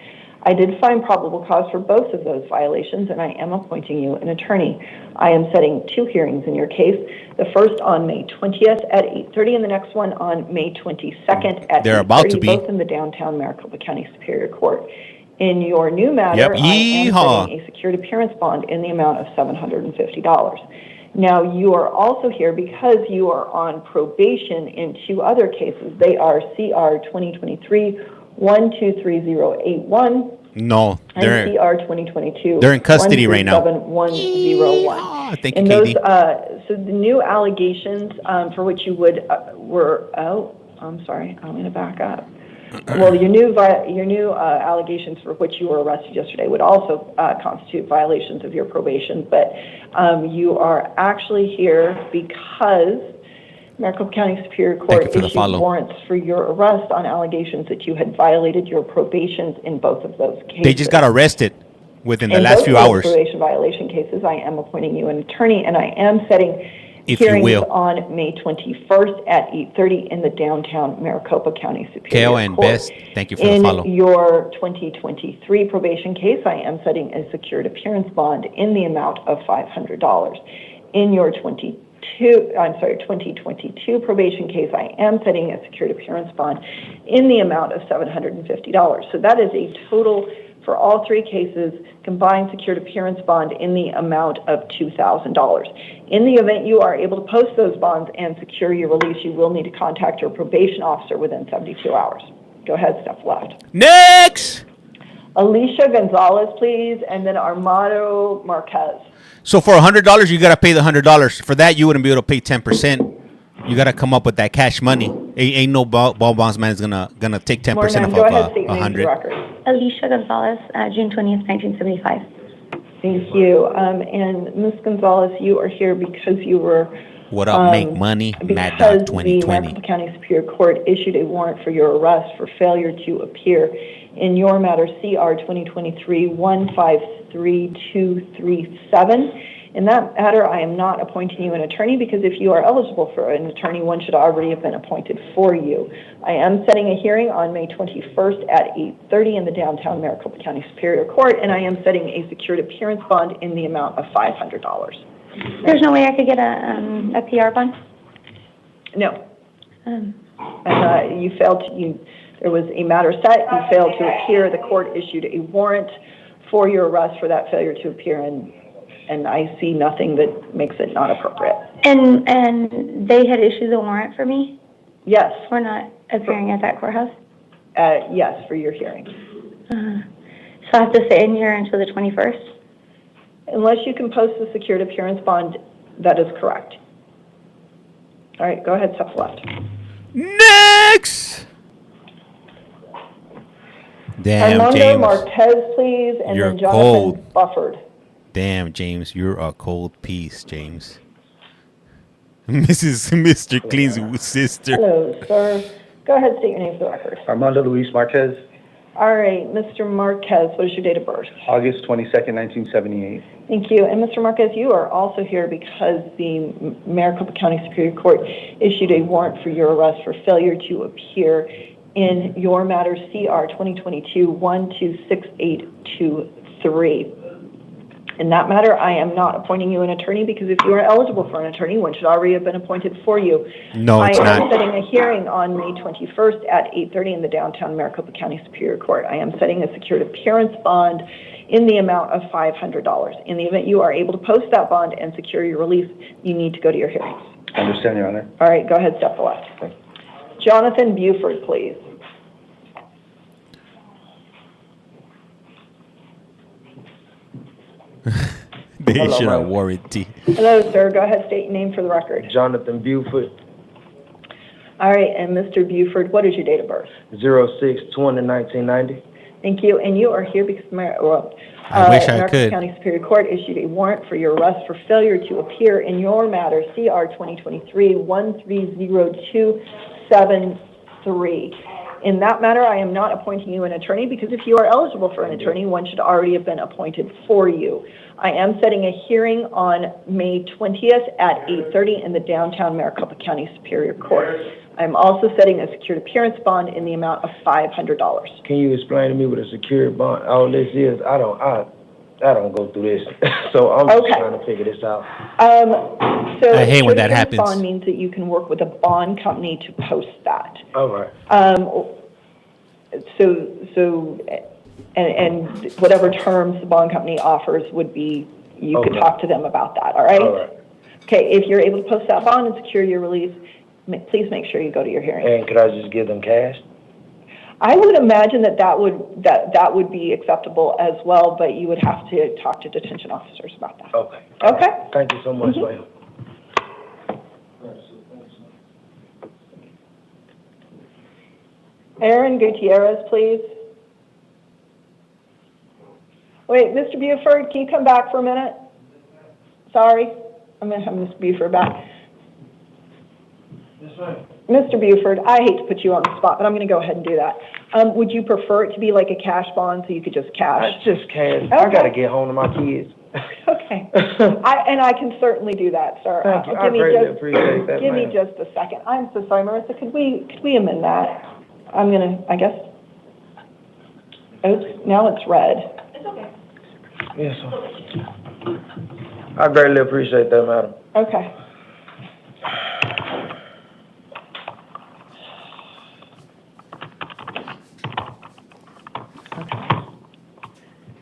I did find probable cause for both of those violations, and I am appointing you an attorney. I am setting 2 hearings in your case. The first on May 20th at 8:30, and the next one on May 22nd at 8:30. They're about to be. Both in the downtown Maricopa County Superior Court. In your new matter, I am setting a secured appearance bond in the amount of $750. Now, you are also here because you are on probation in 2 other cases. They are CR 2023-123081. No, they're CR 2022. They're in custody right now. 101. Thank you, Katie. So the new allegations for which you were I'm sorry. I'm going to back up. Well, your new allegations for which you were arrested yesterday would also constitute violations of your probation, but you are actually here because Maricopa County Superior Court issued warrants for your arrest on allegations that you had violated your probations in both of those cases. They just got arrested within the last few hours. In both probation violation cases, I am appointing you an attorney, and I am setting hearings on May 21st at 8:30 in the downtown Maricopa County Superior Kale and Court. Best, thank you for the follow. In your 2023 probation case, I am setting a secured appearance bond in the amount of $500. In your 2022 probation case, I am setting a secured appearance bond in the amount of $750. So that is a total for all 3 cases, combined secured appearance bond in the amount of $2,000. In the event you are able to post those bonds and secure your release, you will need to contact your probation officer within 72 hours. Go ahead, step left. Next! Alicia Gonzalez, please, and then Armando Marquez. So for $100, you got to pay the $100. For that, you wouldn't be able to pay 10%. You got to come up with that cash money. Ain't no ball bondsman is gonna take 10% of $100. Alicia Gonzalez, June 20th, 1975. Thank you. And Ms. Gonzalez, you are here because you were... What up, make money? Mad Dog 2020. The Maricopa County Superior Court issued a warrant for your arrest for failure to appear in your matter CR 2023-153237. In that matter, I am not appointing you an attorney because if you are eligible for an attorney, one should already have been appointed for you. I am setting a hearing on May 21st at 8:30 in the downtown Maricopa County Superior Court, and I am setting a secured appearance bond in the amount of $500. There's no way I could get a PR bond? No. And you failed to, there was a matter set, you failed to appear, the court issued a warrant for your arrest for that failure to appear, and I see nothing that makes it not appropriate. And they had issued the warrant for me? Yes. For not appearing at that courthouse? Yes, for your hearing. So I have to stay in here until the 21st? Unless you can post the secured appearance bond, that is correct. All right, go ahead, step left. Next! Damn, Armando James. Marquez, please, and You're then Jonathan cold. Bufford. Damn, James, you're a cold piece, James. Mr. Clean's sister. Hello, sir. Go ahead, state your name for the record. Armando Luis Marquez, All right, Mr. Marquez, what is your date of birth? August 22nd, 1978. Thank you. And Mr. Marquez, you are also here because the Maricopa County Superior Court issued a warrant for your arrest for failure to appear in your matter CR 2022-126823. In that matter, I am not appointing you an attorney because if you are eligible for an attorney, one should already have been appointed for you. No, it's I am not. setting a hearing on May 21st at 8:30 in the downtown Maricopa County Superior Court. I am setting a secured appearance bond in the amount of $500. In the event you are able to post that bond and secure your release, you need to go to your hearings. I understand, Your Honor. All right, go ahead, step to the left. Jonathan Buford, please. They Hello, should have ma'am. warranty. Hello, sir. Go ahead, state your name for the record. Jonathan Buford, All right, and Mr. Buford, what is your date of birth? 06/20/1990. Thank you. And you are here because I wish I Maricopa could. County Superior Court issued a warrant for your arrest for failure to appear in your matter CR 2023-130273. In that matter, I am not appointing you an attorney because if you are eligible for an attorney, one should already have been appointed for you. I am setting a hearing on May 20th at 8:30 in the downtown Maricopa County Superior Court. I'm also setting a secured appearance bond in the amount of $500. Can you explain to me what a secured bond, all this is? I don't go through this. So I'm just Okay. trying to figure this out. So I hate when that secured appearance happens. bond means that you can work with a bond company to post that. All right. And whatever terms the bond company offers would be, you could Okay. talk to them about that, all right? All right. Okay, if you're able to post that bond and secure your release, please make sure you go to your hearing. And could I just give them cash? I would imagine that would be acceptable as well, but you would have to talk to detention officers about that. Okay. Okay? Thank you so much, Mhm. ma'am. Aaron Gutierrez, please. Wait, Mr. Buford, can you come back for a minute? Sorry, I'm going to have Mr. Buford back. Mr. Buford, I hate to put you on the spot, but I'm going to go ahead and do that. Would you prefer it to be like a cash bond so you could just cash? It's just cash. Okay. I gotta get home to my kids. Okay. I can certainly do that, sir. Thank you. I Give me greatly just- appreciate that, Give me ma'am. just a second. I'm so sorry, Marissa. Could we amend that? I'm going to, I guess. Oops, now it's red. It's okay. Yes, sir. I greatly appreciate that, madam. Okay.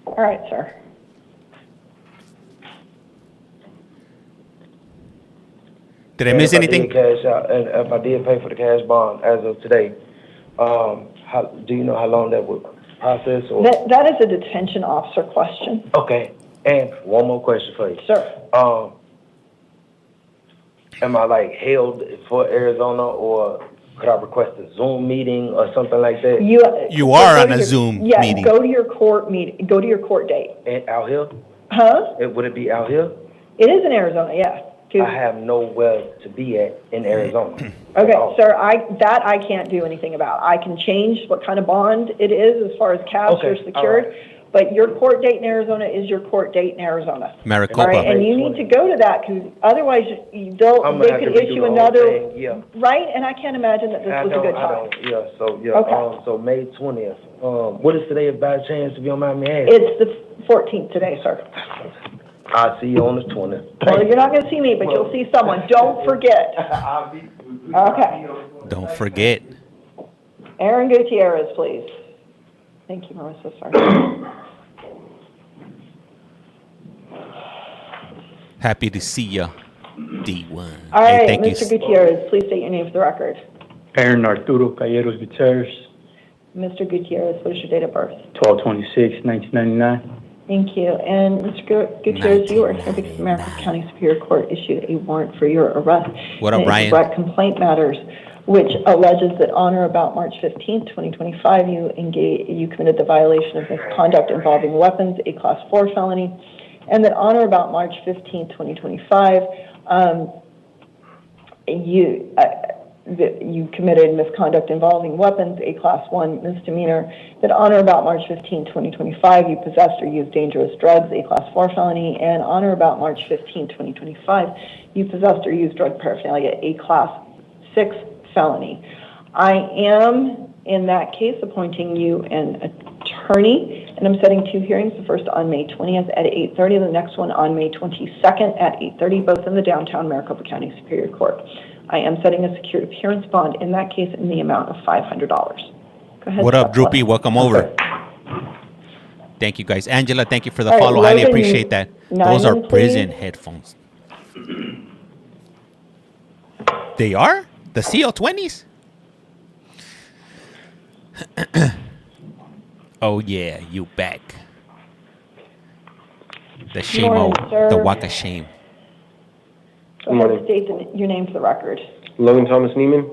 All right, sir. Did I miss anything? If I did pay for the cash bond as of today, do you know how long that would process? Or? That is a detention officer question. Okay. And one more question for you. Sure. Am I like held for Arizona, or could I request a Zoom meeting or something like that? You are on a Zoom yeah, meeting. go to your court meeting. Go to your court date. And out here? Huh? Would it be out here? It is in Arizona, yeah. I have nowhere to be at in Arizona. Okay, sir, I can't do anything about. I can change what kind of bond it is as far as cash or Okay, secured, all but your court date in Arizona is your court date in Arizona. Maricopa. All right, and you need to go to that because otherwise they I'm gonna have could to redo issue the whole another, thing, yeah. right? And I can't imagine that this was a good time. Okay. So May 20th. What is today by chance, if you don't mind me asking? It's the 14th today, sir. I'll see you on the 20th. Well, you're not going to see me, but you'll see someone. Don't forget. Okay. Don't forget. Aaron Gutierrez, please. Thank you, Marissa. Sorry. Happy to see ya, D1. All right, Hey, thank Mr. you. Gutierrez, please state your name for the record. Aaron Arturo Calleros Gutierrez, Mr. Gutierrez, what is your date of birth? 12/26/1999. Thank you. And Mr. Gutierrez, you are here because the Maricopa County Superior Court issued a warrant for your arrest. What up, in Brian? direct complaint matters, which alleges that on or about March 15th, 2025, you committed the violation of misconduct involving weapons, a Class 4 felony, and that on or about March 15th, 2025, you committed misconduct involving weapons, a Class 1 misdemeanor, that on or about March 15, 2025, you possessed or used dangerous drugs, a Class 4 felony, and on or about March 15, 2025, you possessed or used drug paraphernalia, a Class 6 felony. I am, in that case, appointing you an attorney, and I'm setting 2 hearings, the first on May 20th at 8:30, the next one on May 22nd at 8:30, both in the downtown Maricopa County Superior Court. I am setting a secured appearance bond, in that case, in the amount of $500. Go ahead. What up, Droopy? Welcome over. Thank you, guys. Angela, thank you for the follow. Highly appreciate that. Those are prison headphones. They are? The CL20s? Oh, yeah, you back. The shame, the waka shame. Good morning. State your name for the record. Logan Thomas Neiman.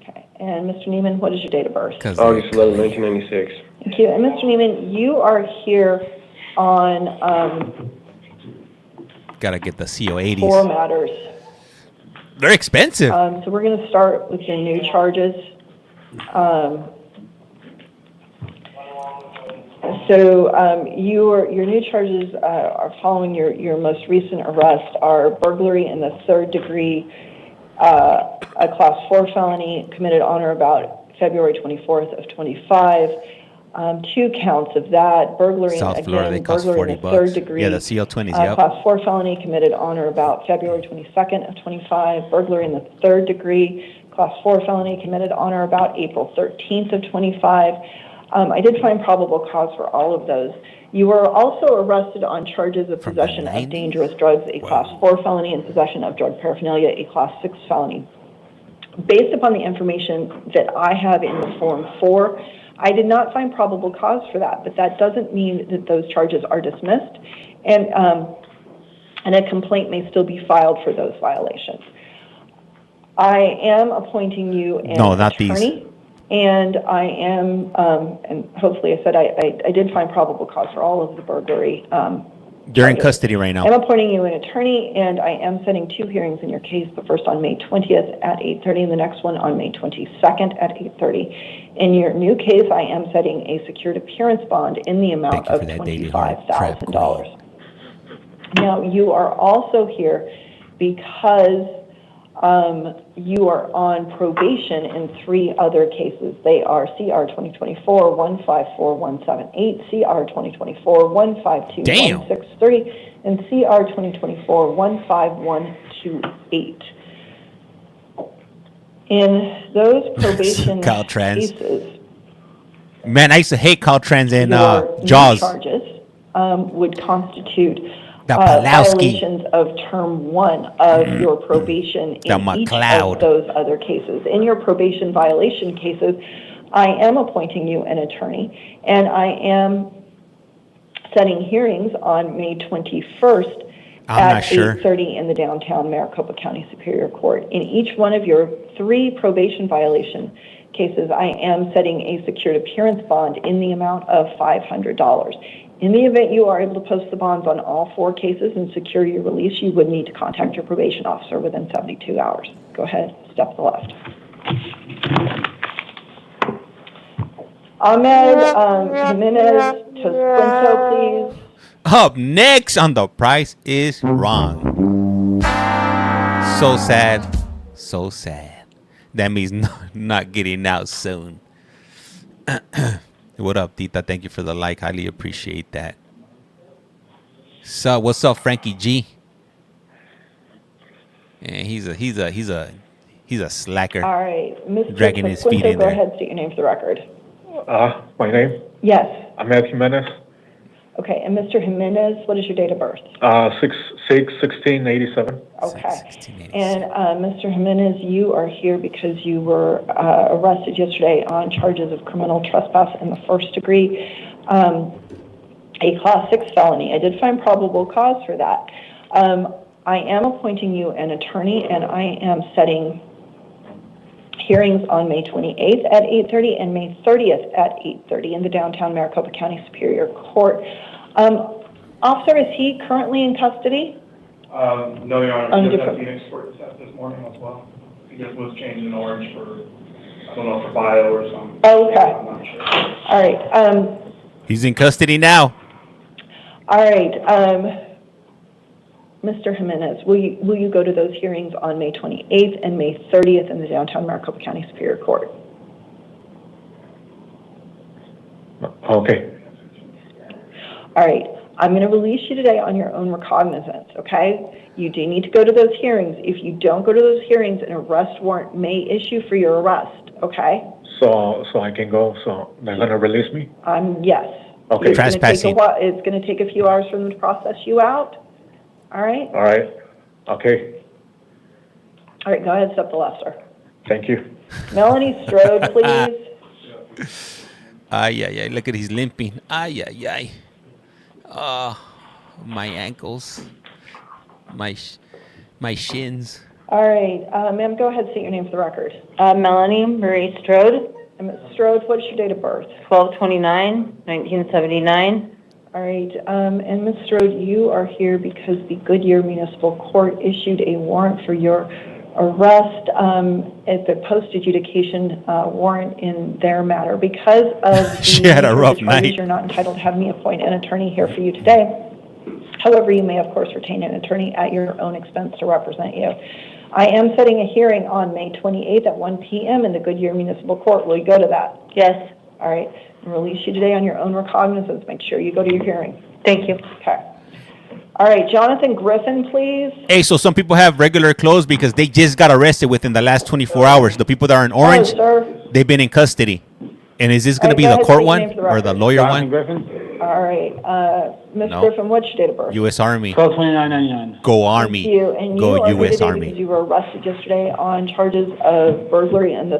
Okay. And Mr. Neiman, what is your date of birth? August 11, 1996. Thank you. And Mr. Neiman, you are here on Gotta get the CO80s. 4 matters. They're expensive. So we're going to start with your new charges. Your new charges are following your most recent arrest are burglary in the 3rd degree, a Class 4 felony committed on or about February 24th of 25. 2 counts of that, burglary South Florida, they cost burglary in the 3rd degree. Yeah, the CL20s, yep. Class 4 felony committed on or about February 22nd of 25. Burglary in the 3rd degree, Class 4 felony committed on or about April 13th of 25. I did find probable cause for all of those. You were also arrested on charges of possession of dangerous drugs, a Class 4 felony, and possession of drug paraphernalia, a Class 6 felony. Based upon the information that I have in the Form 4, I did not find probable cause for that, but that doesn't mean that those charges are dismissed, and a complaint may still be filed for those violations. I am appointing you an attorney. And I am, and hopefully I said I did find probable cause for all of the burglary. You're in custody right now. I'm appointing you an attorney, and I am setting 2 hearings in your case, the first on May 20th at 8:30, and the next one on May 22nd at 8:30. In your new case, I am setting a secured appearance bond in the amount of $25,000. Now, you are also here because you are on probation in 3 other cases. They are CR 2024-154178, CR 2024-152163, and CR 2024-15128. In those probation cases, man, I used to hate Caltrans and Jaws. Charges would constitute violations of Term 1 of your probation in each of those other cases. In your probation violation cases, I am appointing you an attorney, and I am setting hearings on May 21st at 8:30 in the downtown Maricopa County Superior Court. In each one of your 3 probation violation cases, I am setting a secured appearance bond in the amount of $500. In the event you are able to post the bonds on all 4 cases and secure your release, you would need to contact your probation officer within 72 hours. Go ahead, step to the left. Ahmed Jimenez Tosquinto, please. Up next on The Price is Wrong. So sad, so sad. That means not getting out soon. What up, Tita? Thank you for the like. Highly appreciate that. So, what's up, Frankie G? And he's a slacker. All right, Mr. Dragging his feet in go there. ahead, state your name for the record. My name? Yes. Ahmed Jimenez. Okay, and Mr. Jimenez, what is your date of birth? 6/16/87. Okay. And Mr. Jimenez, you are here because you were arrested yesterday on charges of criminal trespass in the 1st degree, a Class 6 felony. I did find probable cause for that. I am appointing you an attorney, and I am setting hearings on May 28th at 8:30 and May 30th at 8:30 in the downtown Maricopa County Superior Court. Officer, is he currently in custody? No, Your Honor, On we just different- had Phoenix Court set this morning as well. He just was changed in orange for, I don't know, for bio or something. Okay. I'm not sure. All right, He's in custody now. all right, Mr. Jimenez, will you go to those hearings on May 28th and May 30th in the downtown Maricopa County Superior Court? Okay. All right, I'm going to release you today on your own recognizance, okay? You do need to go to those hearings. If you don't go to those hearings, an arrest warrant may issue for your arrest, okay? So I can go, so they're gonna release me? Yes. Okay. It's gonna take a Trespassing. while. It's going to take a few hours for them to process you out. All right? All right. Okay. All right, go ahead, step to the left, sir. Thank you. Melanie Strode, please. Ay, ay, ay. Look at he's limping. Ay, ay, ay. My ankles. My shins. All right, ma'am, go ahead, state your name for the record. Melanie Marie Strode, And Ms. Strode, what's your date of birth? 12/29/1979. All right, and Ms. Strode, you are here because the Goodyear Municipal Court issued a warrant for your arrest at the post-adjudication warrant in their matter. Because of She the had a nature of rough the charges, night. you're not entitled to have me appoint an attorney here for you today. However, you may, of course, retain an attorney at your own expense to represent you. I am setting a hearing on May 28th at 1 p.m. in the Goodyear Municipal Court. Will you go to that? Yes. All right. And release you today on your own recognizance. Make sure you go to your hearing. Thank you. Okay. All right. Jonathan Griffin, please. Hey, so some people have regular clothes because they just got arrested within the last 24 hours. The people that are in orange, Sir. they've been in custody. And is this going to be All right, the go court ahead, one state your name for the or the record. lawyer Jonathan one? Griffin? All right. Ms. No. Griffin, what's your date of birth? U.S. Army. 12/29/99. Go Thank Army. you. And Go you are here U.S. today Army. because you were arrested yesterday on charges of burglary in the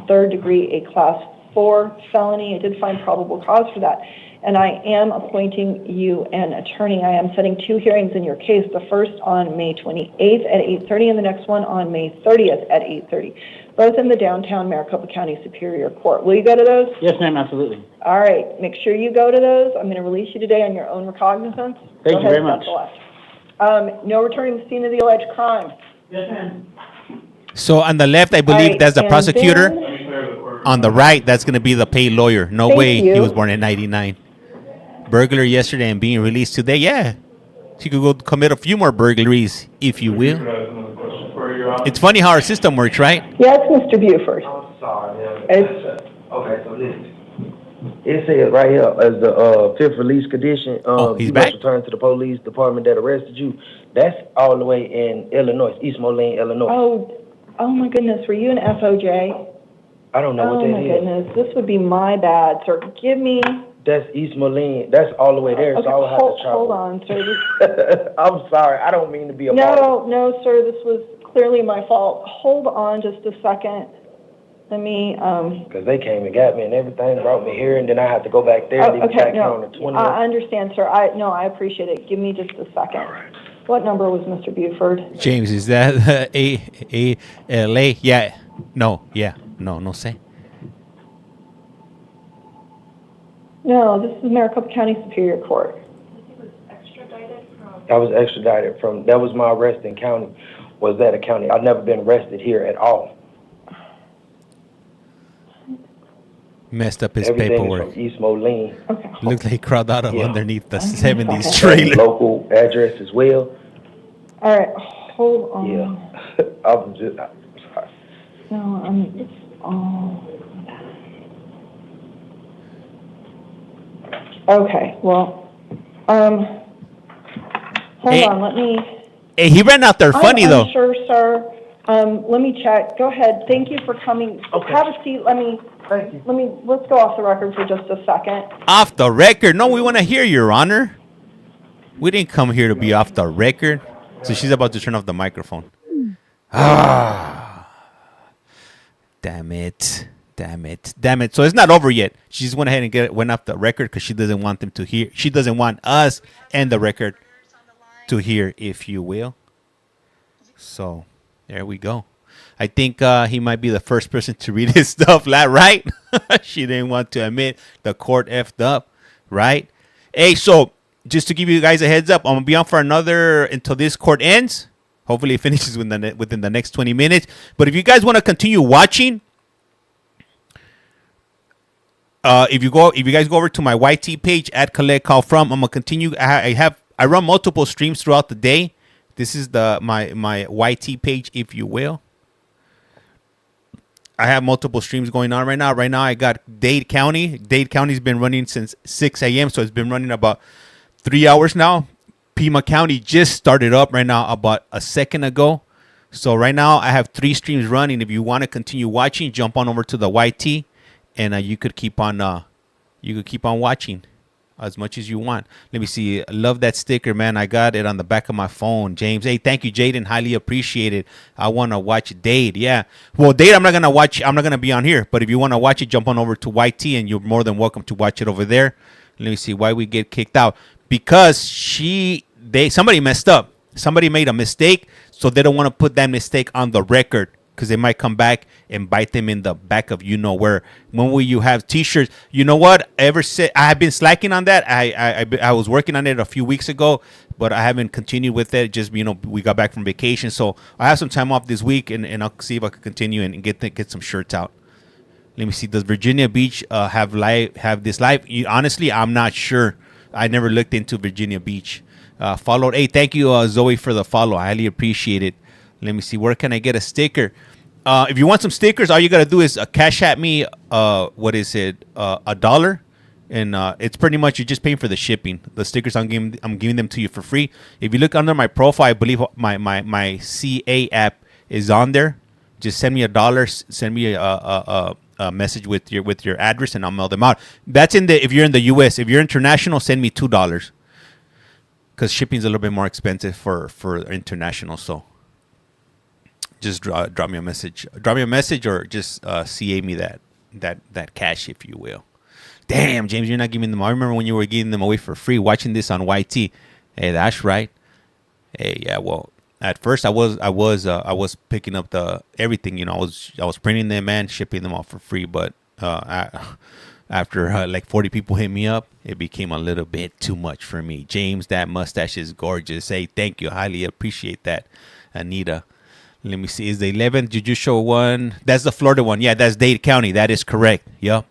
third degree, a class 4 felony. I did find probable cause for that. And I am appointing you an attorney. I am setting 2 hearings in your case, the first on May 28th at 8:30 and the next one on May 30th at 8:30, both in the downtown Maricopa County Superior Court. Will you go to those? Yes, ma'am, absolutely. All right, make sure you go to those. I'm going to release you today on your own recognizance. Thank you very much. Go ahead, step to the left. No returning to the scene of the alleged crime. Yes, ma'am. So on the left, I believe right, that's the and prosecutor. then- On the right, that's going to be the paid lawyer. No Thank way he you. was born in 99. Burglar yesterday and being released today. Yeah. She could go commit a few more burglaries, if you will. It's funny how our system works, right? Yes, Mr. Buford. It's, Okay, so listen. It says right here, as the fifth release condition, he's you back? must return to the police department that arrested you. That's all the way in Illinois, East Moline, Illinois. oh my goodness, were you an FOJ? I don't know Oh what my that is. goodness, this would be my bad, sir. Give me, That's East Moline. That's all the way there, okay, so I would have to travel. hold on, sir. I'm sorry. I don't mean to be a bother. No, sir, this was clearly my fault. Hold on just a second. Let me, Because they came and got me and everything, brought me here, and then I had to go back there and then okay, back here no, on the 20th. I understand, sir. I appreciate it. Give me just a second. All right. What number was Mr. Buford? James, is that A-L-A? Yeah. No, yeah. No sé. No, this is Maricopa County Superior Court. I was extradited from, that was my arresting county, was that a county. I've never been arrested here at all. Messed up his Everything is paperwork. from East Moline. Okay. Looked like he crawled out of Yeah. underneath the Okay. 70s trailer. Local address as well. All right, hold on. Yeah. I'm sorry. No, it's all. Okay, well, hold Hey. on, let me. Hey, he ran out there funny, though. I'm sure, sir. Let me check. Go ahead. Thank you for coming. Okay. Have a seat. Thank you. Let's go off the record for just a second. Off the record? No, we want to hear, Your Honor. We didn't come here to be off the record. So she's about to turn off the microphone. Ah. Damn it. So it's not over yet. She just went ahead and went off the record because she doesn't want them to hear. She doesn't want us and the record to hear, if you will. So there we go. I think he might be the first person to read his stuff, right? She didn't want to admit the court effed up, right? Hey, so just to give you guys a heads up, I'm going to be on for until this court ends. Hopefully it finishes within the next 20 minutes. But if you guys want to continue watching, if you guys go over to my YT page at CollectCallFrom, I'm gonna continue. I run multiple streams throughout the day. This is my YT page, if you will. I have multiple streams going on right now. Right now, I got Dade County. Dade County's been running since 6 a.m., so it's been running about 3 hours now. Pima County just started up right now about a second ago. So right now, I have 3 streams running. If you want to continue watching, jump on over to the YT. And you could keep on watching as much as you want. Let me see. I love that sticker, man. I got it on the back of my phone. James, hey, thank you, Jaden. Highly appreciate it. I want to watch Dade. Yeah. Well, Dade, I'm not gonna watch. I'm not gonna be on here. But if you want to watch it, jump on over to YT, and you're more than welcome to watch it over there. Let me see why we get kicked out. Because somebody messed up. Somebody made a mistake, so they don't want to put that mistake on the record. Because they might come back and bite them in the back of where. When will you have T-shirts? You know what? I have been slacking on that. I was working on it a few weeks ago, but I haven't continued with it. Just we got back from vacation, so I have some time off this week, and I'll see if I can continue and get some shirts out. Let me see. Does Virginia Beach have this live? Honestly, I'm not sure. I never looked into Virginia Beach. Followed. Hey, thank you, Zoe, for the follow. I highly appreciate it. Let me see. Where can I get a sticker? If you want some stickers, all you got to do is cash at me, $1. And it's pretty much you're just paying for the shipping. The stickers, I'm giving them to you for free. If you look under my profile, I believe my CA app is on there. Just send me $1. Send me a message with your address, and I'll mail them out. That's if you're in the U.S. If you're international, send me $2. Because shipping's a little bit more expensive for international, so. Just drop me a message. Drop me a message or just CA me that cash, if you will. Damn, James, you're not giving them. I remember when you were giving them away for free. Watching this on YT. Hey, that's right. Hey, yeah. Well, at first I was picking up everything. I was printing them and shipping them off for free. But after like 40 people hit me up, it became a little bit too much for me. James, that mustache is gorgeous. Hey, thank you. Highly appreciate that, Anita. Let me see. Is the 11th? Did you show one? That's the Florida one. Yeah, that's Dade County. That is correct. Yep.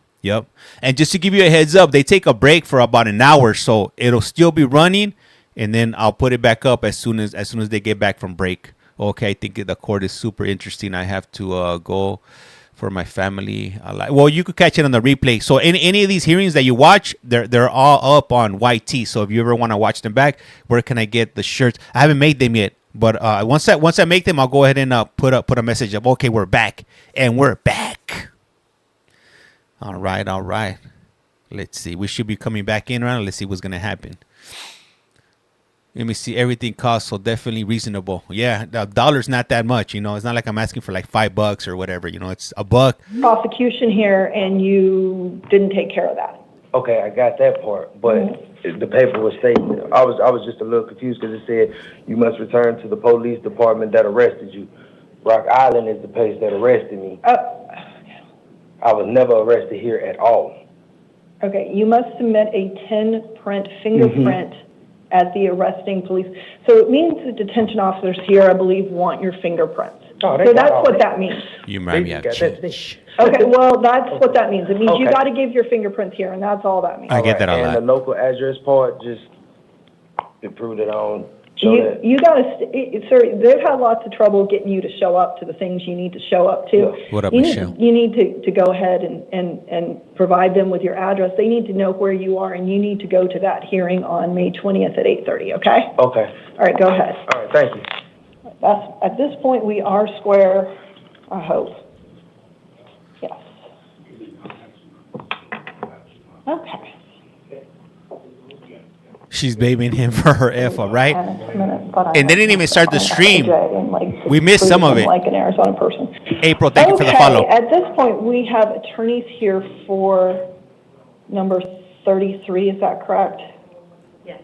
And just to give you a heads up, they take a break for about an hour, so it'll still be running, and then I'll put it back up as soon as they get back from break. Okay, I think the court is super interesting. I have to go for my family. Well, you could catch it on the replay. So any of these hearings that you watch, they're all up on YT. So if you ever want to watch them back, where can I get the shirts? I haven't made them yet. But once I make them, I'll go ahead and put a message up. Okay, we're back, and we're back. All right. Let's see. We should be coming back in around. Let's see what's gonna happen. Let me see. Everything costs, so definitely reasonable. Yeah, the $1's not that much. It's not like I'm asking for like $5 or whatever. It's $1. Prosecution here, and you didn't take care of that. Okay, I got that part, but the paper was stating, I was just a little confused because it said you must return to the police department that arrested you. Rock Island is the place that arrested me. I was never arrested here at all. Okay, you must submit a 10-print fingerprint at the arresting police. So it means the detention officers here, I believe, want your fingerprints. So that's what that means. You might have changed. Okay, well, that's what that means. It means you got to give your fingerprints here, and that's all that means. I get that a lot. And the local address part, just to prove that I don't You got to, sir, they've had lots of trouble getting you to show up to the things you need to show up to. Yeah. What up, Michelle? You need to go ahead and provide them with your address. They need to know where you are, and you need to go to that hearing on May 20th at 8:30, okay? Okay. All right, go ahead. All right, thank you. At this point, we are square, I hope. Yes. Okay. She's babying him for her F-up, right? And they didn't even start the stream. We missed some of it. Like an Arizona person. April, thank you for the follow. At this point, we have attorneys here for number 33, is that correct? Yes.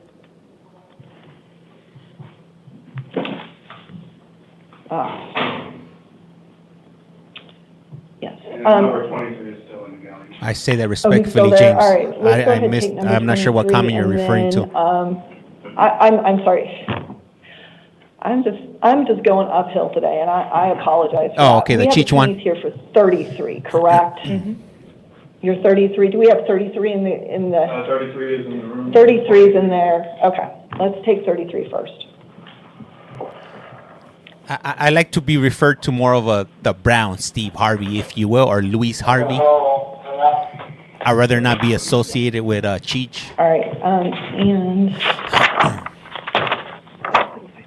Yes. And number 23 is still in the gallery. I say that Oh, he's still respectfully, there? James. All right, let's go I ahead and missed. take number I'm not sure what 23, comment you're and referring then, to. I'm sorry. I'm just going uphill today, and I apologize for that. Okay, the Cheech one. We have attorneys here for 33, correct? You're 33. Do we have 33 in the? 33 is in the room. 33 is in there. Okay, let's take 33 first. I like to be referred to more of the Brown Steve Harvey, if you will, or Luis Harvey. I'd rather not be associated with Cheech. All right, and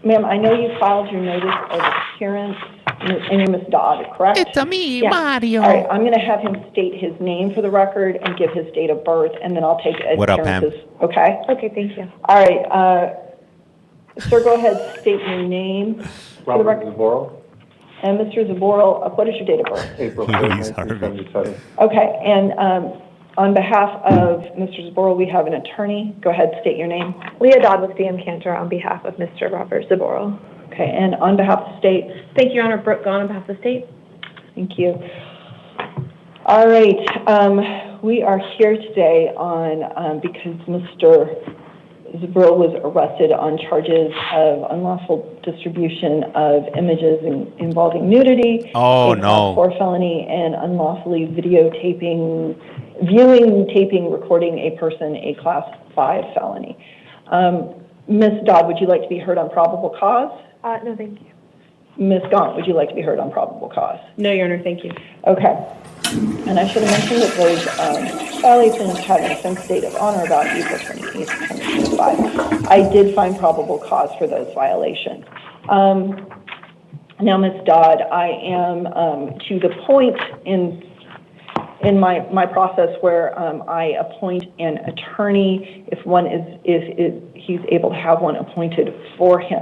ma'am, I know you filed your notice of appearance, and you're Ms. Dodd, correct? It's me, Mario. All right, I'm going to have him state his name for the record and give his date of birth, and then I'll take What up, Pam? appearances. Okay? Okay, thank you. All right, sir, go ahead, state your name for the record. Zaboro, And Mr. Zaboral, what is your date of birth? April Luis 3rd, Harvey. 1977. Okay, and on behalf of Mr. Zaboral, we have an attorney. Go ahead, state your name. Leah Dodd with DM Cantor on behalf of Mr. Robert Zaboral. Okay, and on behalf of the state? Thank you, Your Honor. Brooke Gahn on behalf of the state. Thank you. All right, we are here today on because Mr. Zaboral was arrested on charges of unlawful distribution of images involving nudity. Oh, a no. Class 4 felony, and unlawfully videotaping, viewing, taping, recording a person, a Class 5 felony. Ms. Dodd, would you like to be heard on probable cause? No, thank you. Ms. Gaunt, would you like to be heard on probable cause? No, Your Honor, thank you. Okay. And I should have mentioned that those violations had an offense date of on or about April 28th, 2025. I did find probable cause for those violations. Now, Ms. Dodd, I am to the point in my process where I appoint an attorney if he's able to have one appointed for him.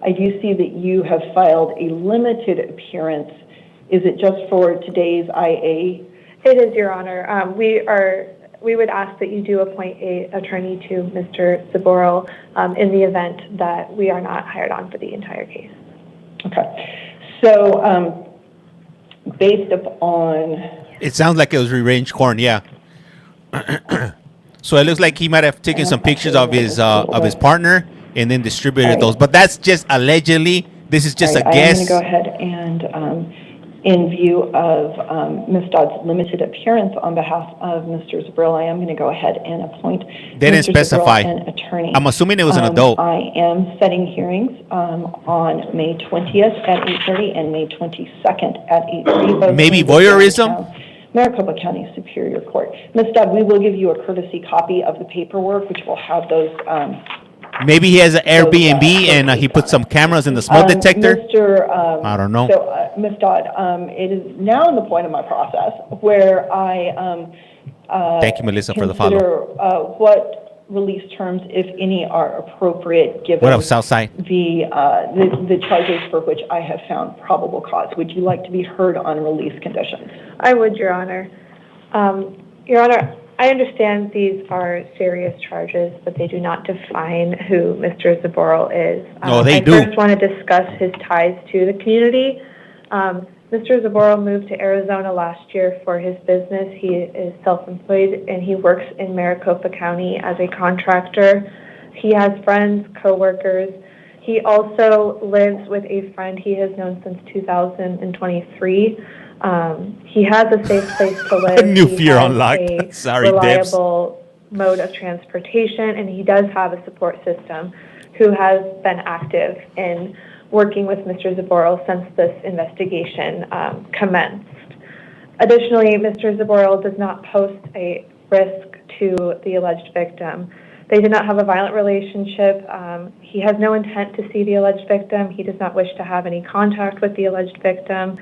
I do see that you have filed a limited appearance. Is it just for today's IA? It is, Your Honor. We would ask that you do appoint an attorney to Mr. Zaboral in the event that we are not hired on for the entire case. Okay. So, based upon... It sounds like it was rearranged corn, yeah. So it looks like he might have taken some pictures of his partner and then distributed those. But that's just allegedly. This is just a guess. I'm going to go ahead and, in view of Ms. Dodd's limited appearance on behalf of Mr. Zaboral, I am going to go ahead and appoint They didn't Mr. specify. Zaboral an attorney. I'm assuming it was an adult. I am setting hearings on May 20th at 8:30 and May 22nd at 8:30. Maybe voyeurism? Maricopa County Superior Court. Ms. Dodd, we will give you a courtesy copy of the paperwork, which will have those. Maybe he has an Airbnb and he put some cameras in the smoke detector. I don't know. So, Ms. Dodd, it is now in the point of my process where I Thank you, Melissa, for the follow. consider what release terms, if any, are appropriate given What up, Southside? the charges for which I have found probable cause. Would you like to be heard on release conditions? I would, Your Honor. Your Honor, I understand these are serious charges, but they do not define who Mr. Zaboral is. No, they do. I first want to discuss his ties to the community. Mr. Zaboral moved to Arizona last year for his business. He is self-employed and he works in Maricopa County as a contractor. He has friends, coworkers. He also lives with a friend he has known since 2023. He has a safe place to live. New He fear has unlocked. a Sorry, Debs. reliable mode of transportation, and he does have a support system who has been active in working with Mr. Zaboral since this investigation commenced. Additionally, Mr. Zaboral does not pose a risk to the alleged victim. They did not have a violent relationship. He has no intent to see the alleged victim. He does not wish to have any contact with the alleged victim.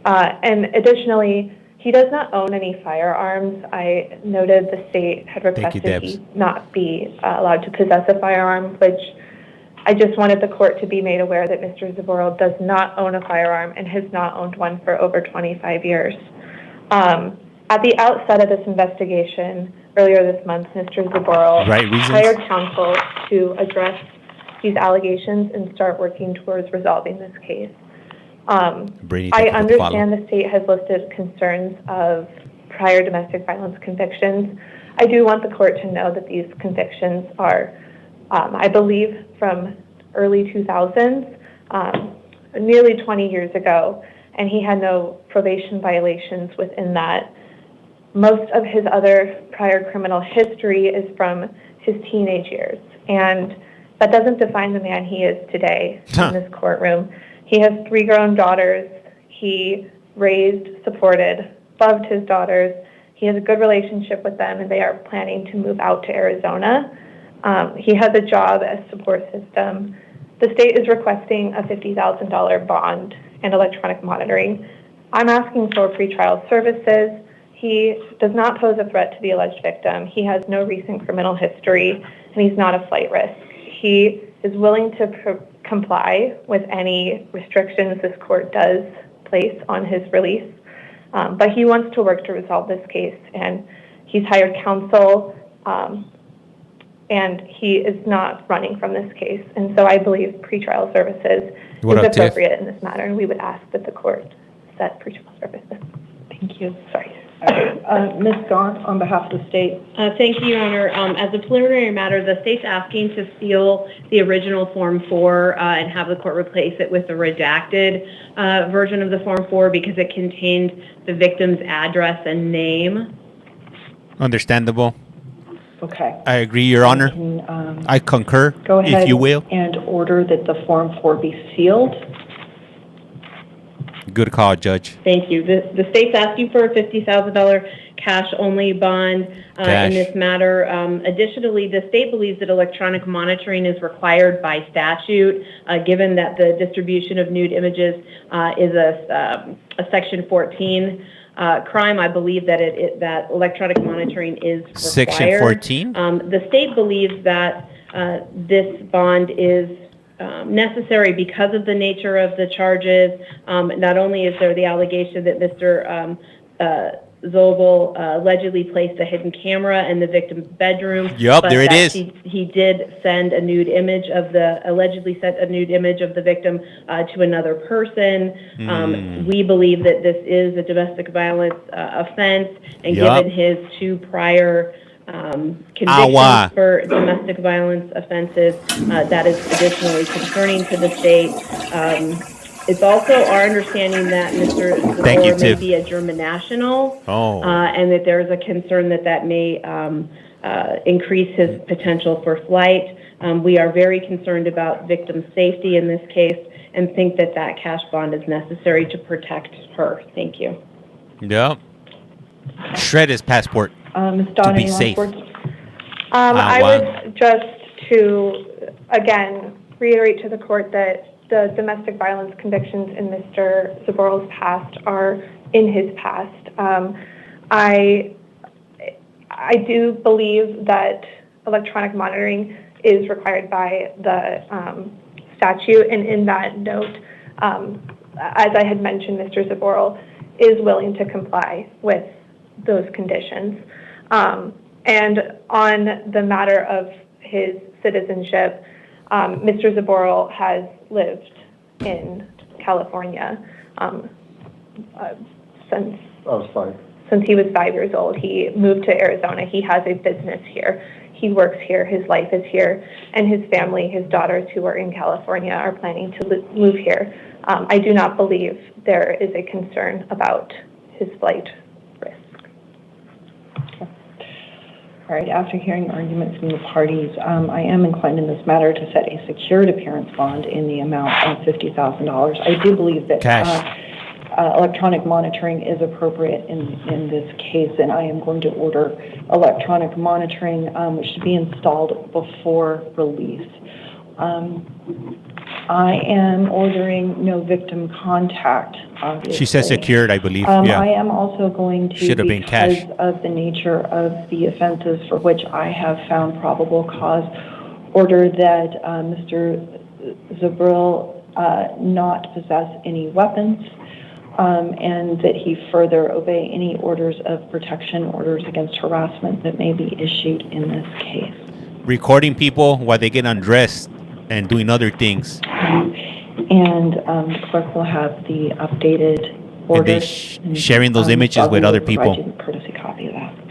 And additionally, he does not own any firearms. I noted the state had requested he not be allowed to possess a firearm, which I just wanted the court to be made aware that Mr. Zaboral does not own a firearm and has not owned one for over 25 years. At the outset of this investigation, earlier this month, Mr. Zaboral hired counsel to address these allegations and start working towards resolving this case. I understand the state has listed concerns of prior domestic violence convictions. I do want the court to know that these convictions are, I believe, from early 2000s, nearly 20 years ago, and he had no probation violations within that. Most of his other prior criminal history is from his teenage years, and that doesn't define the man he is today in this courtroom. He has 3 grown daughters. He raised, supported, loved his daughters. He has a good relationship with them, and they are planning to move out to Arizona. He has a job as support system. The state is requesting a $50,000 bond and electronic monitoring. I'm asking for pretrial services. He does not pose a threat to the alleged victim. He has no recent criminal history, and he's not a flight risk. He is willing to comply with any restrictions this court does place on his release, but he wants to work to resolve this case, and he's hired counsel, and he is not running from this case. And so I believe pretrial services is appropriate in this matter, and we would ask that the court set pretrial services. Thank you. Sorry. Ms. Gaunt, on behalf of the state. Thank you, Your Honor. As a preliminary matter, the state's asking to seal the original Form 4 and have the court replace it with the redacted version of the Form 4 because it contained the victim's address and name. Understandable. Okay. I agree, Your Honor. I concur, Go ahead if you will. and order that the Form 4 be sealed. Good call, Judge. Thank you. The state's asking for a $50,000 cash-only bond in this matter. Additionally, the state believes that electronic monitoring is required by statute, given that the distribution of nude images is a Section 14 crime. I believe that that electronic monitoring is required. Section 14? The state believes that this bond is necessary because of the nature of the charges. Not only is there the allegation that Mr. Zobel allegedly placed a hidden camera in the victim's bedroom. Yup, but there it that is. He did send a nude image of allegedly sent a nude image of the victim to another person. We believe that this is a domestic violence offense, and given his 2 prior convictions for domestic violence offenses, that is additionally concerning to the state. It's also our understanding that Mr. Zabor may be a German national, and that there is a concern that may increase his potential for flight. We are very concerned about victim safety in this case and think that cash bond is necessary to protect her. Thank you. Yep. Shred his passport. Ms. Donna, to be you want safe. words? I would just to, again, reiterate to the court that the domestic violence convictions in Mr. Zaboral's past are in his past. I do believe that electronic monitoring is required by the statute, and in that note, as I had mentioned, Mr. Zaboral is willing to comply with those conditions. And on the matter of his citizenship, Mr. Zaboral has lived in California since he was 5 years old. He moved to Arizona. He has a business here. He works here. His life is here. And his family, his daughters who are in California, are planning to move here. I do not believe there is a concern about his flight risk. All right, after hearing arguments from the parties, I am inclined in this matter to set a secured appearance bond in the amount of $50,000. I do believe that electronic monitoring is appropriate in this case, and I am going to order electronic monitoring, which should be installed before release. I am ordering no victim contact, obviously. She says secured, I believe. I am also going to, should have been cash, because of the nature of the offenses for which I have found probable cause, order that Mr. Zabril not possess any weapons, and that he further obey any orders of protection, orders against harassment that may be issued in this case. Recording people while they get undressed and doing other things. And the clerk will have the updated orders. Sharing those images with other people. Courtesy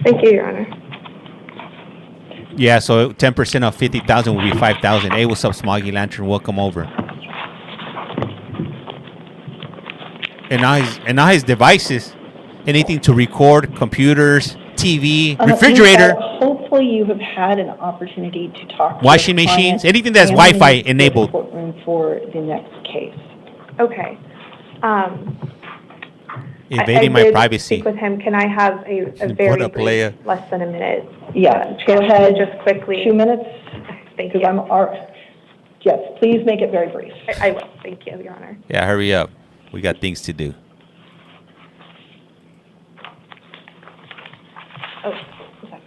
Thank you, Your Honor. Yeah, so 10% of 50,000 will be 5,000. Hey, what's up, Smoggy Lantern? Welcome over. And now his devices, anything to record, computers, TV, refrigerator, Hopefully you have had an opportunity to talk to washing the client machines, anything that's and Wi-Fi the enabled. courtroom for the next case. Okay. Invading I my did privacy. speak with him. Can I have a very a player. brief, less than a minute? Yeah, go ahead. Just quickly. 2 minutes? Thank you. Yes, please make it very brief. I will. Thank you, Your Honor. Yeah, hurry up. We got things to do. Oh, is that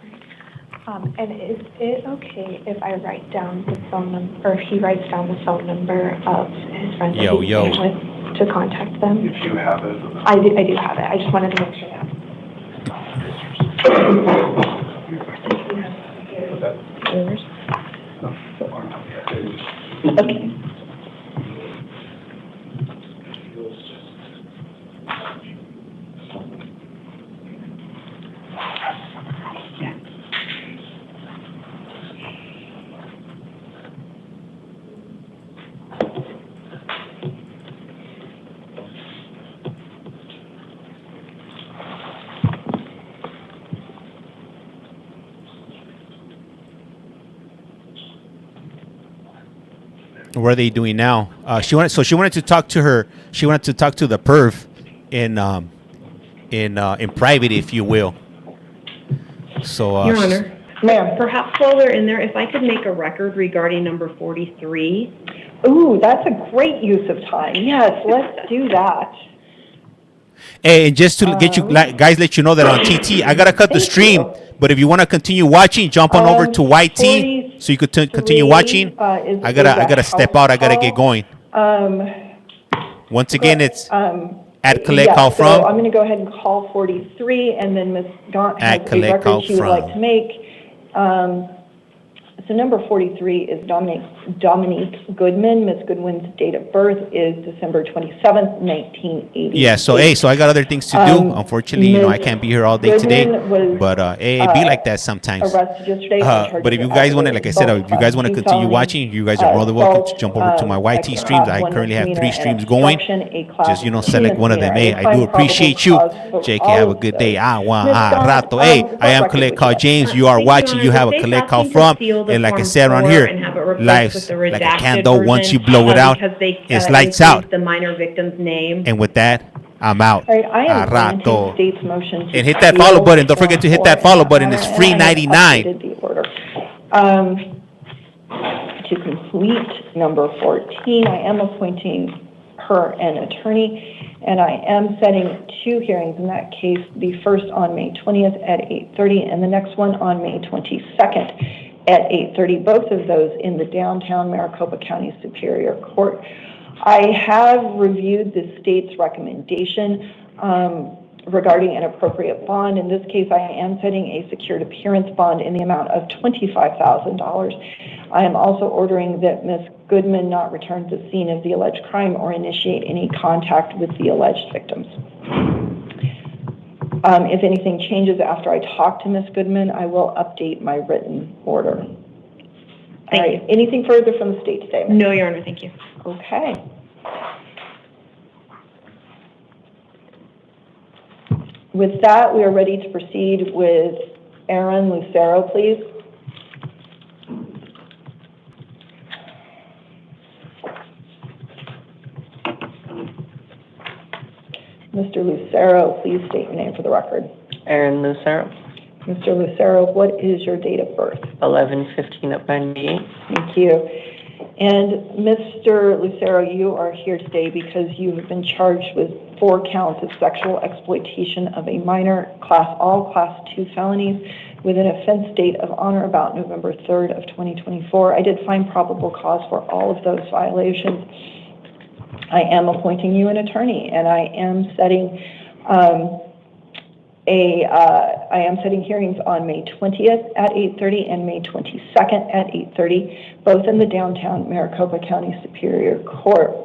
right? And is it okay if I write down the phone number, or if he writes down the phone number of his friends that he's staying with to contact them? If you have it. I do have it. I just wanted to make sure that. Okay. What are they doing now? She wanted to talk to her. She wanted to talk to the perv in private, if you will. So, Your Honor, perhaps while we're in there, if I could make a record regarding number 43. Ooh, that's a great use of time. Yes, let's do that. Hey, and just to get you guys, let you know that on TT, I gotta cut the stream. But if you want to continue watching, jump on over to YT so you could continue watching. I gotta step out. I gotta get going. Once again, it's at CollectCallFrom. So I'm going to go ahead and call 43, and then Ms. Gaunt has a record she would like to make. So number 43 is Dominique Goodman. Ms. Goodman's date of birth is December 27th, 1980. Yeah, so hey, so I got other things to do. Unfortunately, I can't be here all day today. But hey, it be like that sometimes. Arrested yesterday. But if you guys want to, like I said, if you guys want to continue watching, you guys are more than welcome to jump over to my YT streams. I currently have 3 streams going. Just, select one of them. Hey, I do appreciate you. JK, have a good day. Rato. Hey, I am Collect Call James. You are watching. You have a Collect Call From. And like I said around here, life's like a candle. Once you blow it out, it's lights out. The minor victim's name. And with that, I'm out. All right, I am Rato. state's motion to And hit that follow button. Don't forget to hit that follow button. It's free 99. To complete number 14, I am appointing her an attorney, and I am setting 2 hearings in that case, the first on May 20th at 8:30, and the next one on May 22nd at 8:30, both of those in the downtown Maricopa County Superior Court. I have reviewed the state's recommendation regarding an appropriate bond. In this case, I am setting a secured appearance bond in the amount of $25,000. I am also ordering that Ms. Goodman not return to the scene of the alleged crime or initiate any contact with the alleged victims. If anything changes after I talk to Ms. Goodman, I will update my written order. All right, anything further from the state today? No, Your Honor, thank you. Okay. With that, we are ready to proceed with Aaron Lucero, please. Mr. Lucero, please state your name for the record. Aaron Lucero. Mr. Lucero, what is your date of birth? 11/15/98. Thank you. And Mr. Lucero, you are here today because you have been charged with 4 counts of sexual exploitation of a minor, all class 2 felonies with an offense date of on or about November 3rd of 2024. I did find probable cause for all of those violations. I am appointing you an attorney, and I am setting hearings on May 20th at 8:30 and May 22nd at 8:30, both in the downtown Maricopa County Superior Court.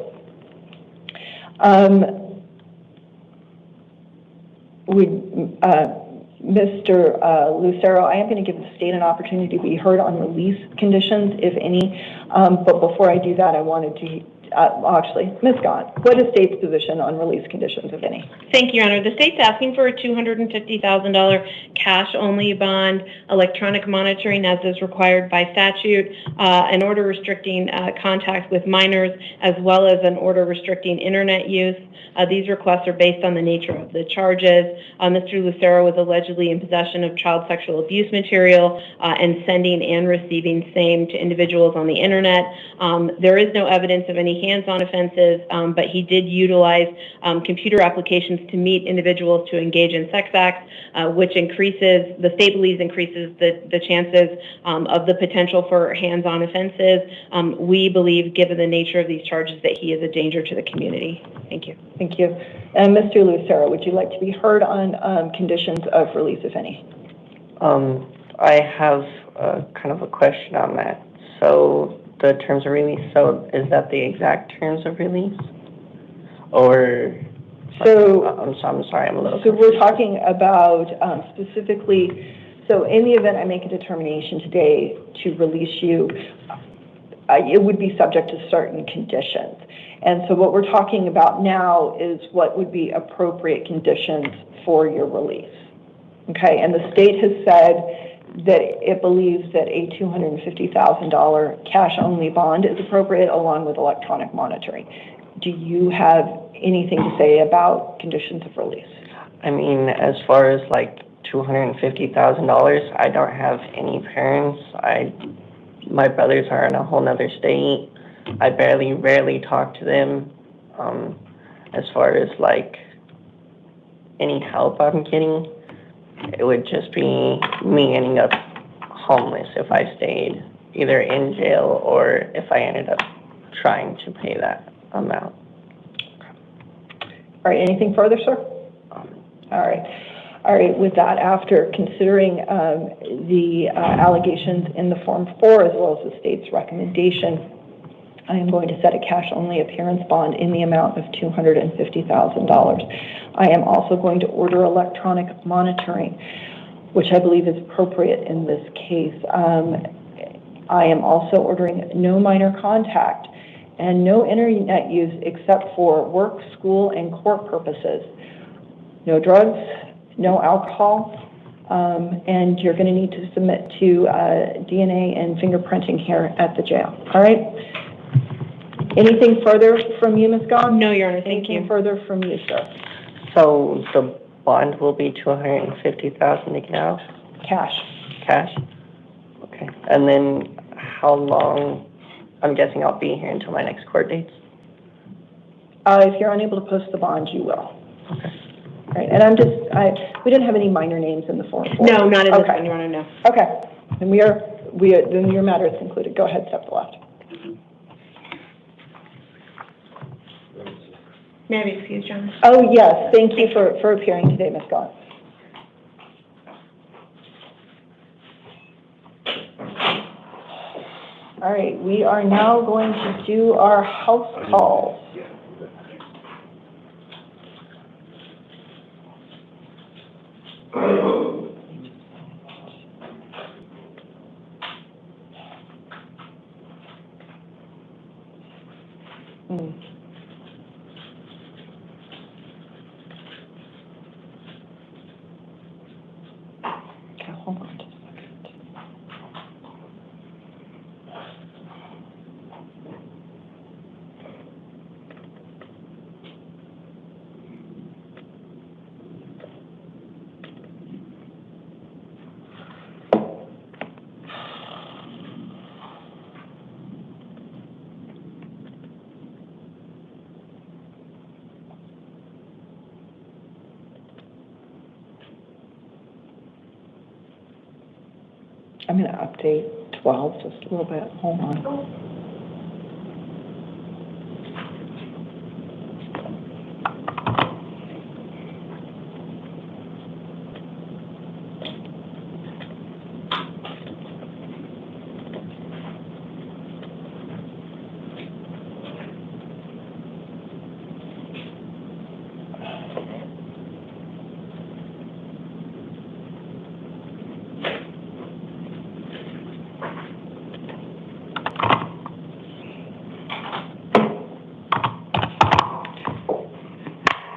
Mr. Lucero, I am going to give the state an opportunity to be heard on release conditions, if any. But before I do that, I wanted to, actually, Ms. Gott, what is state's position on release conditions, if any? Thank you, Your Honor. The state's asking for a $250,000 cash-only bond, electronic monitoring as is required by statute, an order restricting contact with minors, as well as an order restricting internet use. These requests are based on the nature of the charges. Mr. Lucero was allegedly in possession of child sexual abuse material and sending and receiving same to individuals on the internet. There is no evidence of any hands-on offenses, but he did utilize computer applications to meet individuals to engage in sex acts, which increases, the state believes increases the chances of the potential for hands-on offenses. We believe, given the nature of these charges, that he is a danger to the community. Thank you. Thank you. And Mr. Lucero, would you like to be heard on conditions of release, if any? I have kind of a question on that. So the terms of release, so is that the exact terms of release? Or, so I'm sorry, I'm a little confused. We're talking about specifically, so in the event I make a determination today to release you, it would be subject to certain conditions. And so what we're talking about now is what would be appropriate conditions for your release. Okay, and the state has said that it believes that a $250,000 cash-only bond is appropriate along with electronic monitoring. Do you have anything to say about conditions of release? I mean, as far as like $250,000, I don't have any parents. My brothers are in a whole nother state. I rarely talk to them. As far as like any help I'm getting, it would just be me ending up homeless if I stayed either in jail or if I ended up trying to pay that amount. All right, anything further, sir? All right, with that, after considering the allegations in the Form 4 as well as the state's recommendation, I am going to set a cash-only appearance bond in the amount of $250,000. I am also going to order electronic monitoring, which I believe is appropriate in this case. I am also ordering no minor contact and no internet use except for work, school, and court purposes. No drugs, no alcohol, and you're going to need to submit to DNA and fingerprinting here at the jail. All right? Anything further from you, Ms. Gahn? No, Your Honor, thank you. Anything further from you, sir? So the bond will be $250,000 to get out? Cash. Cash? Okay. And then how long? I'm guessing I'll be here until my next court dates? If you're unable to post the bond, you will. Okay. All right, and we didn't have any minor names in the Form 4. No, not in this one, Your Honor, no. Okay, and then your matter is concluded. Go ahead, step to the left. May I be excused, Your Honor? Oh, yes, thank you for appearing today, Ms. Gahn. All right, we are now going to do our house calls. Okay, hold on just a second. I'm going to update 12 just a little bit. Hold on.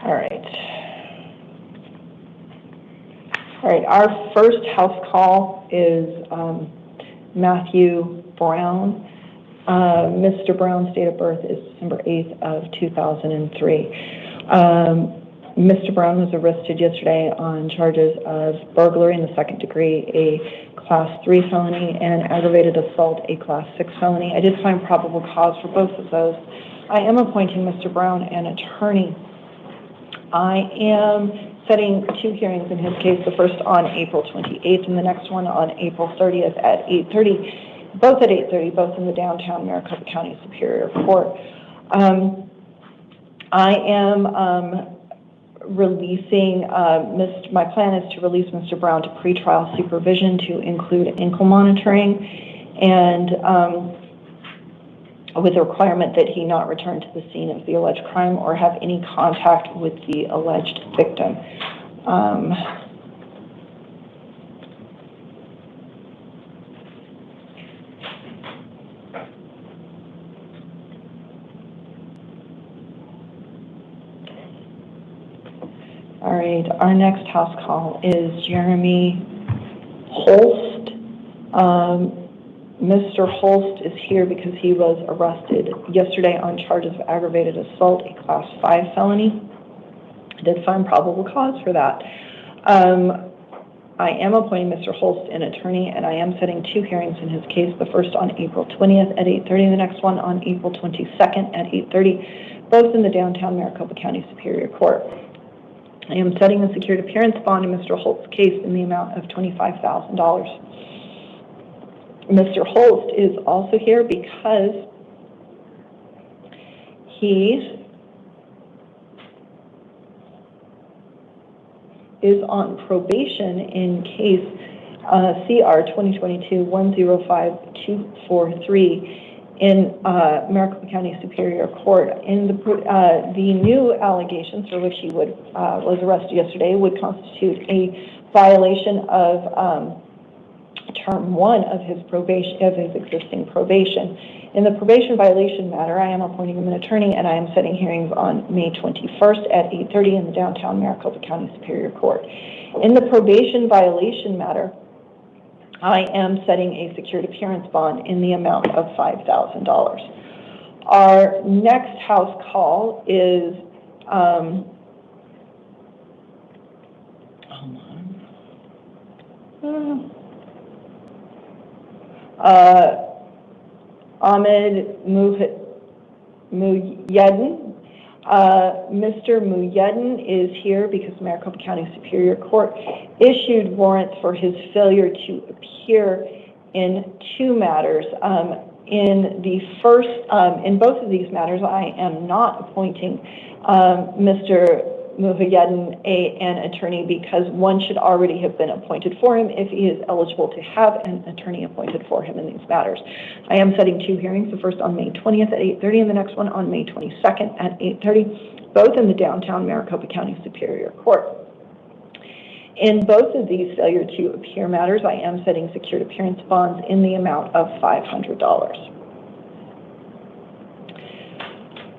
All right. All right, our first house call is Matthew Brown. Mr. Brown's date of birth is December 8th of 2003. Mr. Brown was arrested yesterday on charges of burglary in the second degree, a Class 3 felony, and aggravated assault, a Class 6 felony. I did find probable cause for both of those. I am appointing Mr. Brown an attorney. I am setting 2 hearings in his case, the first on April 28th and the next one on April 30th at 8:30, both at 8:30, both in the downtown Maricopa County Superior Court. I am releasing, my plan is to release Mr. Brown to pretrial supervision to include ankle monitoring and with the requirement that he not return to the scene of the alleged crime or have any contact with the alleged victim. All right, our next house call is Jeremy Holst. Mr. Holst is here because he was arrested yesterday on charges of aggravated assault, a Class 5 felony. I did find probable cause for that. I am appointing Mr. Holst an attorney, and I am setting 2 hearings in his case, the first on April 20th at 8:30, and the next one on April 22nd at 8:30, both in the downtown Maricopa County Superior Court. I am setting a secured appearance bond in Mr. Holst's case in the amount of $25,000. Mr. Holst is also here because he is on probation in case CR 2022-105243 in Maricopa County Superior Court. In the new allegations for which he was arrested yesterday would constitute a violation of term 1 of his probation, of his existing probation. In the probation violation matter, I am appointing him an attorney, and I am setting hearings on May 21st at 8:30 in the downtown Maricopa County Superior Court. In the probation violation matter, I am setting a secured appearance bond in the amount of $5,000. Our next house call is Ahmed Muyeddin. Mr. Muyeddin is here because Maricopa County Superior Court issued warrants for his failure to appear in 2 matters. In both of these matters, I am not appointing Mr. Muyeddin an attorney because one should already have been appointed for him if he is eligible to have an attorney appointed for him in these matters. I am setting 2 hearings, the first on May 20th at 8:30 and the next one on May 22nd at 8:30, both in the downtown Maricopa County Superior Court. In both of these failure to appear matters, I am setting secured appearance bonds in the amount of $500.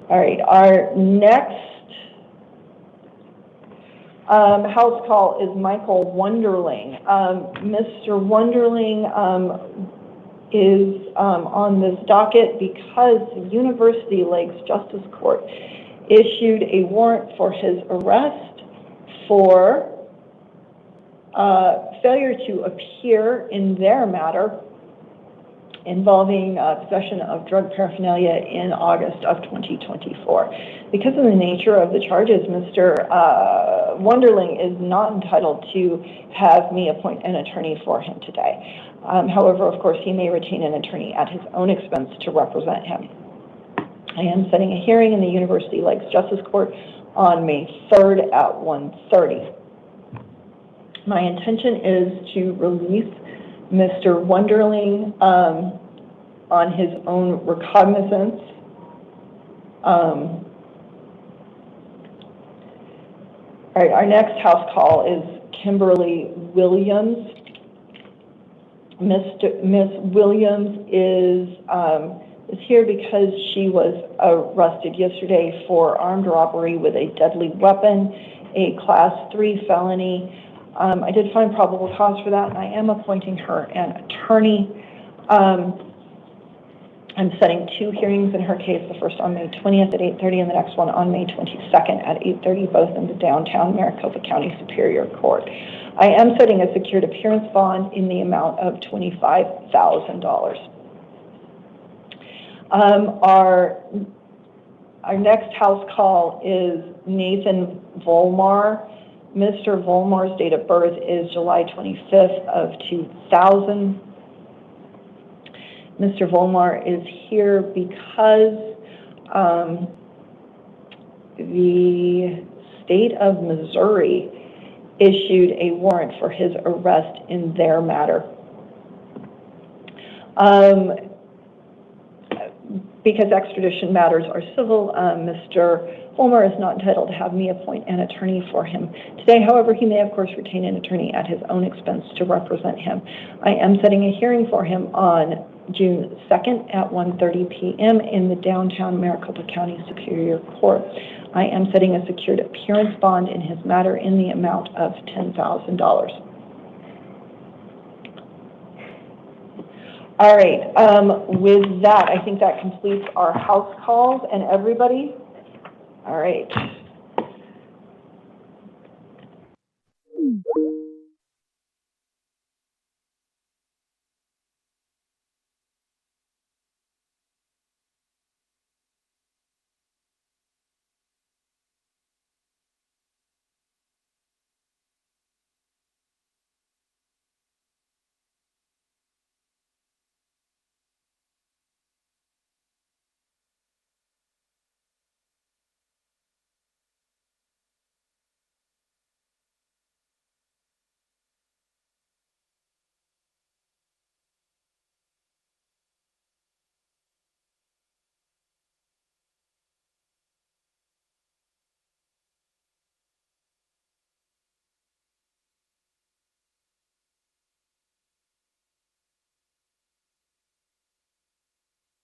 All right, our next house call is Michael Wonderling. Mr. Wonderling is on this docket because the University Lakes Justice Court issued a warrant for his arrest for failure to appear in their matter involving possession of drug paraphernalia in August of 2024. Because of the nature of the charges, Mr. Wonderling is not entitled to have me appoint an attorney for him today. However, of course, he may retain an attorney at his own expense to represent him. I am setting a hearing in the University Lakes Justice Court on May 3rd at 1:30. My intention is to release Mr. Wonderling on his own recognizance. All right, our next house call is Kimberly Williams. Miss Williams is is here because she was arrested yesterday for armed robbery with a deadly weapon, a Class 3 felony. I did find probable cause for that, and I am appointing her an attorney. I'm setting 2 hearings in her case, the first on May 20th at 8:30 and the next one on May 22nd at 8:30, both in the downtown Maricopa County Superior Court. I am setting a secured appearance bond in the amount of $25,000. Our next house call is Nathan Volmar. Mr. Volmar's date of birth is July 25th of 2000. Mr. Volmar is here because the state of Missouri issued a warrant for his arrest in their matter. Because extradition matters are civil, Mr. Volmar is not entitled to have me appoint an attorney for him today. However, he may, of course, retain an attorney at his own expense to represent him. I am setting a hearing for him on June 2nd at 1:30 p.m. in the downtown Maricopa County Superior Court. I am setting a secured appearance bond in his matter in the amount of $10,000. All right, with that, I think that completes our house calls and everybody. All right.